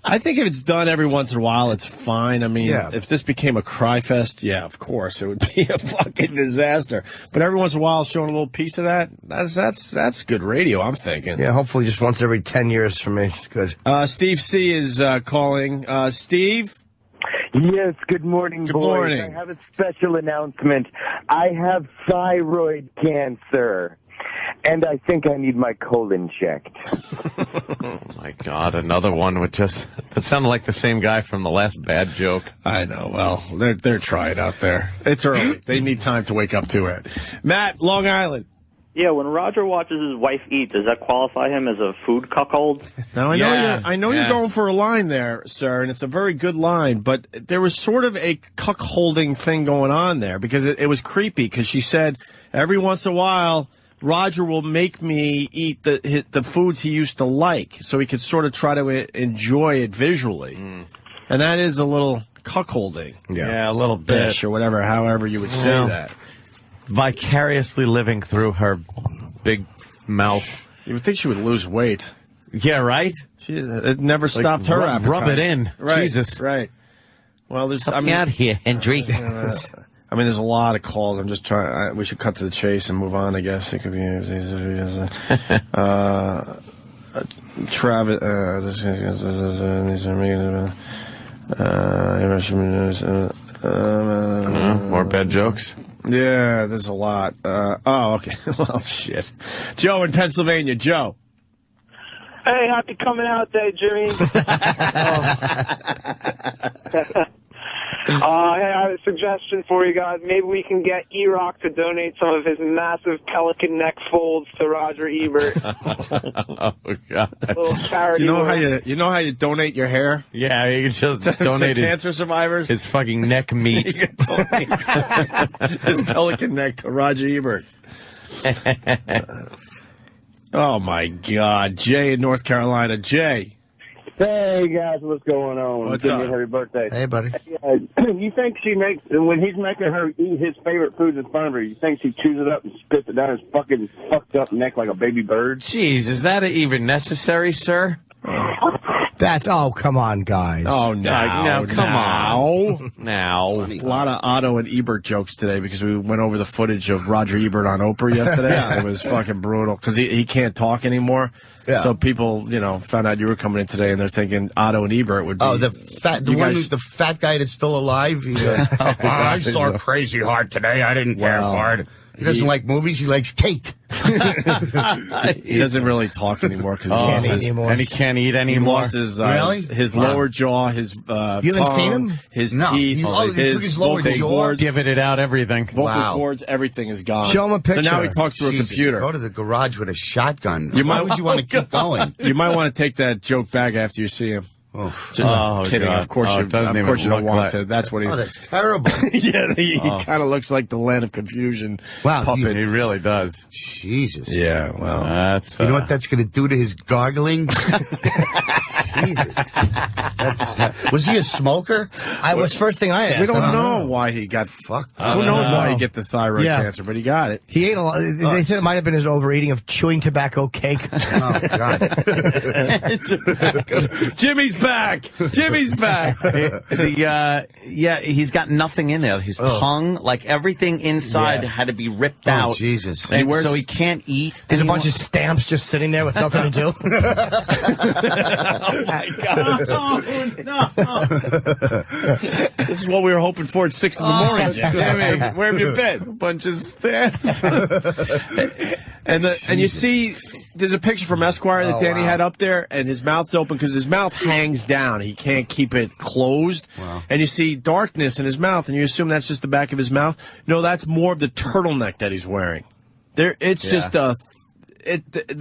I think if it's done every once in a while, it's fine. If this became a cry fest, of course, it would be a fucking disaster. But every once in a while, showing a little piece of that's good radio, I'm thinking. Yeah, hopefully just once every 10 years for me. It's good. Steve C. is calling. Steve? Yes, good morning, boys. Good morning. I have a special announcement. I have thyroid cancer, and I think I need my colon checked. Oh, my God, another one with just... That sounded like the same guy from the last bad joke. I know. Well, they're trying out there. It's early. They need time to wake up to it. Matt, Long Island. Yeah, when Roger watches his wife eat, does that qualify him as a food cuckold? Now, I know you're going for a line there, sir, and it's a very good line, but there was sort of a cuckolding thing going on there because it was creepy because she said every once in a while Roger will make me eat the foods he used to like so he could sort of try to enjoy it visually. And that is a little cuckolding. Yeah, a little bit. Or whatever, however you would say that. Vicariously living through her big mouth. You would think she would lose weight. Yeah, right? It never stopped her appetite. Rub it in. Right, Jesus. Right. Well, Help me out here, Hendry. There's a lot of calls. I'm just trying. We should cut to the chase and move on, I guess. It could be... Travis... more bad jokes? Yeah, there's a lot. Okay. Well, shit. Joe in Pennsylvania. Joe. Hey, happy coming out day, Jimmy. I have a suggestion for you guys. Maybe we can get E-Rock to donate some of his massive pelican neck folds to Roger Ebert. Oh God! A little charity. You know work. how you donate your hair? Yeah, you can just donate to cancer survivors. His fucking neck meat. His pelican neck to Roger Ebert. Oh my God, Jay in North Carolina. Jay. Hey guys, what's going on? What's Give up? me a happy birthday. Hey, buddy. You think she makes, when he's making her eat his favorite foods in front of her, you think she chews it up and spits it down his fucking fucked up neck like a baby bird? Jeez, is that even necessary, sir? Oh, come on, guys. Oh, no. Come on. Now. A lot of Otto and Ebert jokes today because we went over the footage of Roger Ebert on Oprah yesterday. It was fucking brutal because he can't talk anymore. Yeah. So people, found out you were coming in today and they're thinking Otto and Ebert would be. Oh, the fat guy that's still alive. I saw Crazy Heart today. I didn't care for it. He doesn't like movies. He likes cake. He doesn't really talk anymore because he can't eat anymore. And he can't eat anymore. He lost his lower jaw, his You haven't tongue, seen him? his No. teeth, He took his lower vocal jaw. cords, Giving it out, everything. vocal cords, everything is gone. Show him a picture. So now he talks through Jesus, a computer. Go to the garage with a shotgun. You Why might- would you want to keep going? You might want to take that joke back after you see him. Just kidding. God. Of course, Oh, you, it doesn't of course you even don't look want like- to. That's what he. Oh, that's terrible. Yeah, he kind of looks like the Land of Confusion puppet. He really does. Jesus. Yeah, well, That's You know what that's going to do to his gargling? Jesus. Was he a smoker? First thing I asked. we don't know why he got fucked. Who knows why he get the thyroid cancer, but he got it. He ate a lot. They said it might have been his overeating of chewing tobacco cake. Oh, God. Jimmy's back. Jimmy's back. He's got nothing in there. His tongue, like everything inside, had to be ripped out. Oh, Jesus. And so he can't eat. There's a bunch of stamps just sitting there with nothing to do. Oh my God! Oh, no! This is what we were hoping for at 6 in the morning. Jimmy. Where have you been? A bunch of stamps. And you see, there's a picture from Esquire that Danny had up there, and his mouth's open because his mouth hangs down. He can't keep it closed. Wow. And you see darkness in his mouth, and you assume that's just the back of his mouth. No, that's more of the turtleneck that he's wearing. It's just the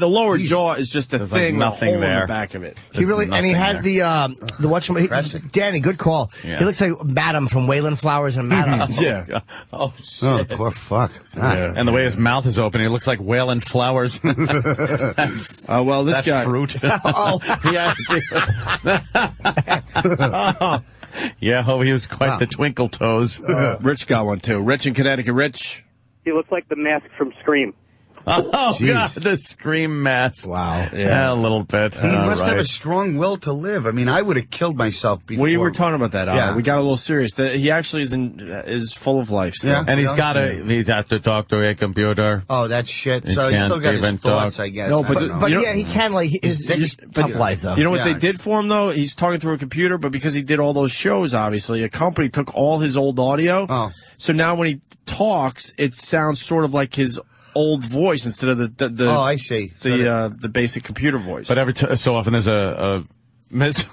lower jaw is just a thing, nothing with a hole there. in the back of it. He really, and he has the Danny, good call. Yeah. He looks like Madam from Wayland Flowers and Madam. Yeah. Oh, shit. Oh, poor fuck. Yeah. And the way his mouth is open, he looks like Wayland Flowers. Well, this that guy. fruit. Yeah, he was quite the twinkle toes. Rich got one too. Rich in Connecticut. Rich. He looks like the mask from Scream. Oh, Jeez. God, the Scream mask. Wow. Yeah, a little bit. He must have a strong will to live. I mean, I would have killed myself before. We were talking about that. Yeah. We got a little serious. He actually is full of life still. Yeah. And he's had to talk to a computer. Oh, that's shit. He So he's can't still got his even thoughts, talk. I guess. No, I don't know. But yeah, he can his tough life though. You know what they did for him though? He's talking through a computer, but because he did all those shows, obviously, a company took all his old audio. Oh. So now when he talks, it sounds sort of like his old voice instead of the Oh, I see. the basic computer voice. But every so often there's a miss.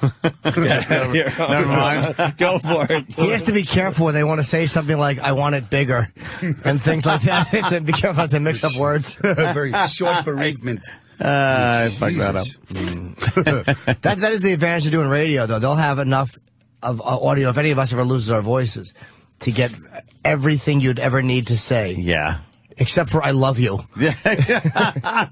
Never mind. Go for it. He has to be careful when they want to say something like "I want it bigger" and things like that. He has to be careful not to mix up words. Very short bereavement. I fucked that up. That is the advantage of doing radio, though. They'll have enough of audio if any of us ever loses our voices to get everything you'd ever need to say. Yeah. Except for "I love you." Yeah.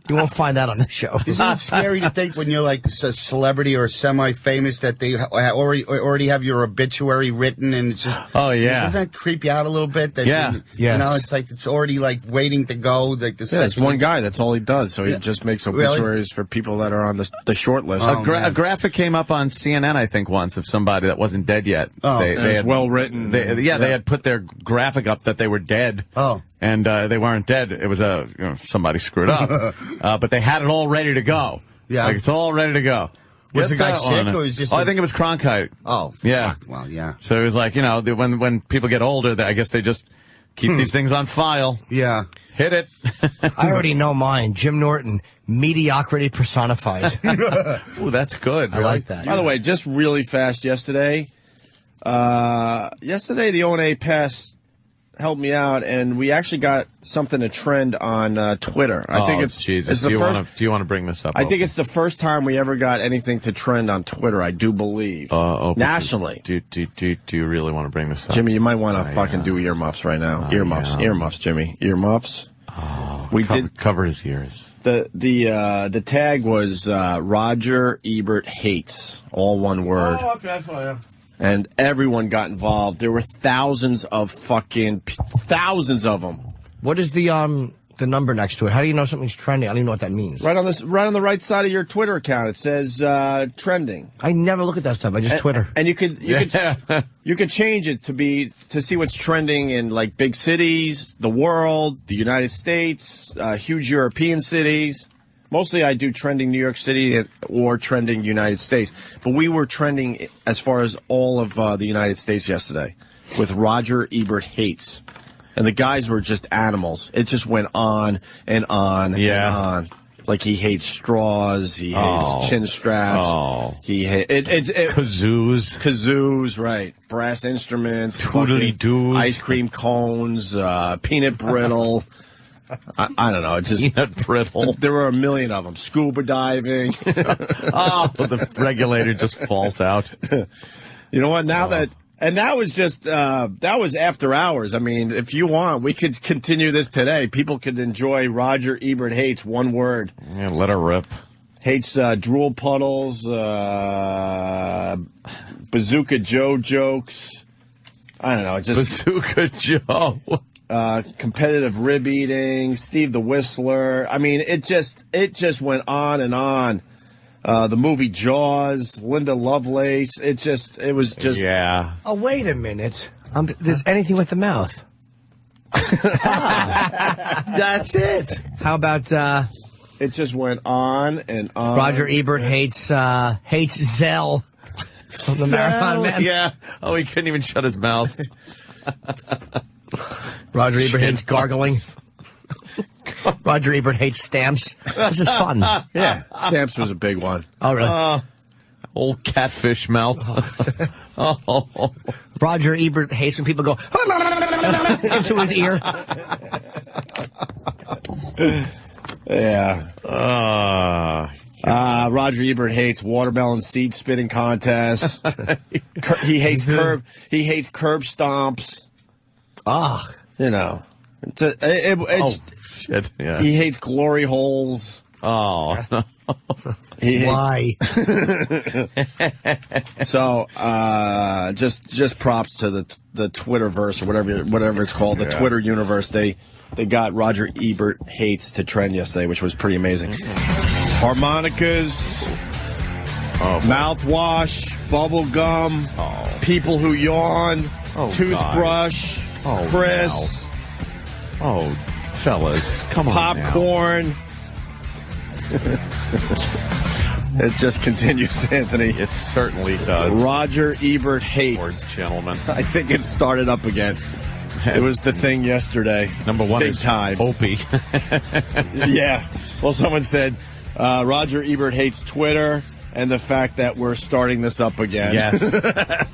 You won't find that on the show. Isn't it scary to think when you're like a celebrity or semi-famous that they already have your obituary written and it's just... Oh, yeah. Doesn't that creep you out a little bit? That Yeah. You know, it's like it's already like waiting to go. Like it's one guy. That's all he does. So he just makes obituaries for people that are on the short list. A graphic came up on CNN, I think, once of somebody that wasn't dead yet. Oh. They had well written. They had put their graphic up that they were dead. Oh. And they weren't dead. It was somebody screwed up. But they had it all ready to go. Yeah. Like, it's all ready to go. Was the guy Get that sick one. or was just... I think it was Cronkite. Oh. Yeah. Fuck. Well, yeah. So it was like, when people get older, I guess they just keep these things on file. Yeah. Hit it. I already know mine. Jim Norton, mediocrity personified. Ooh, that's good. I like that. By the way, just really fast yesterday, Yesterday, the O&A Pass helped me out, and we actually got something to trend on Twitter. I think it's Jesus. Do you want to bring this up? I think it's the first time we ever got anything to trend on Twitter. I do believe nationally. Do you really want to bring this up, Jimmy? You might want to fucking do earmuffs right now. Earmuffs, Jimmy. Earmuffs. Cover his ears. The tag was Roger Ebert hates, all one word. Oh, okay, that's what I am. And everyone got involved. There were thousands of them. What is the number next to it? How do you know something's trending? I don't even know what that means. Right on the right side of your Twitter account, it says trending. I never look at that stuff. I just Twitter. And you could change it to see what's trending in like big cities, the world, the United States, huge European cities. Mostly I do trending New York City or trending United States. But we were trending as far as all of the United States yesterday with Roger Ebert hates. And the guys were just animals. It just went on and on and on. Like he hates straws. He hates chin straps. He hates kazoos, right? Brass instruments, toodly-doos, ice cream cones, peanut brittle. I don't know. It's just peanut brittle. There were a million of them. Scuba diving. The regulator just falls out. You know what? That was just that was after hours. I mean, if you want, we could continue this today. People could enjoy Roger Ebert hates, one word. Yeah, let her rip. Hates drool puddles, Bazooka Joe jokes. I don't know. It's just Bazooka Joe. Competitive rib eating, Steve the Whistler. I mean, it just went on and on. The movie Jaws, Linda Lovelace. It was just. Yeah. Oh, wait a minute. There's anything with the mouth. That's it. How about it just went on and on. Roger Ebert hates Zell from the Marathon Man. Yeah. Oh, he couldn't even shut his mouth. Roger Ebert hates gargling. Roger Ebert hates stamps. This is fun. Yeah, stamps was a big one. Oh, really? Old catfish mouth. Roger Ebert hates when people go into his ear. Yeah. Roger Ebert hates watermelon seed spitting contests. He hates curb stomps. You know. It's shit. Yeah. He hates glory holes. Oh, no. Why? So, just props to the Twitterverse or whatever it's called, the Twitter universe. They got Roger Ebert hates to trend yesterday, which was pretty amazing. Harmonicas, mouthwash, bubble gum, people who yawn, toothbrush, Chris. Oh, fellas, come on. Popcorn. It just continues, Anthony. It certainly does. Roger Ebert hates. Poor gentleman. I think it started up again. It was the thing yesterday. Number one big is time. Opie. Yeah. Well, someone said Roger Ebert hates Twitter and the fact that we're starting this up again. Yes.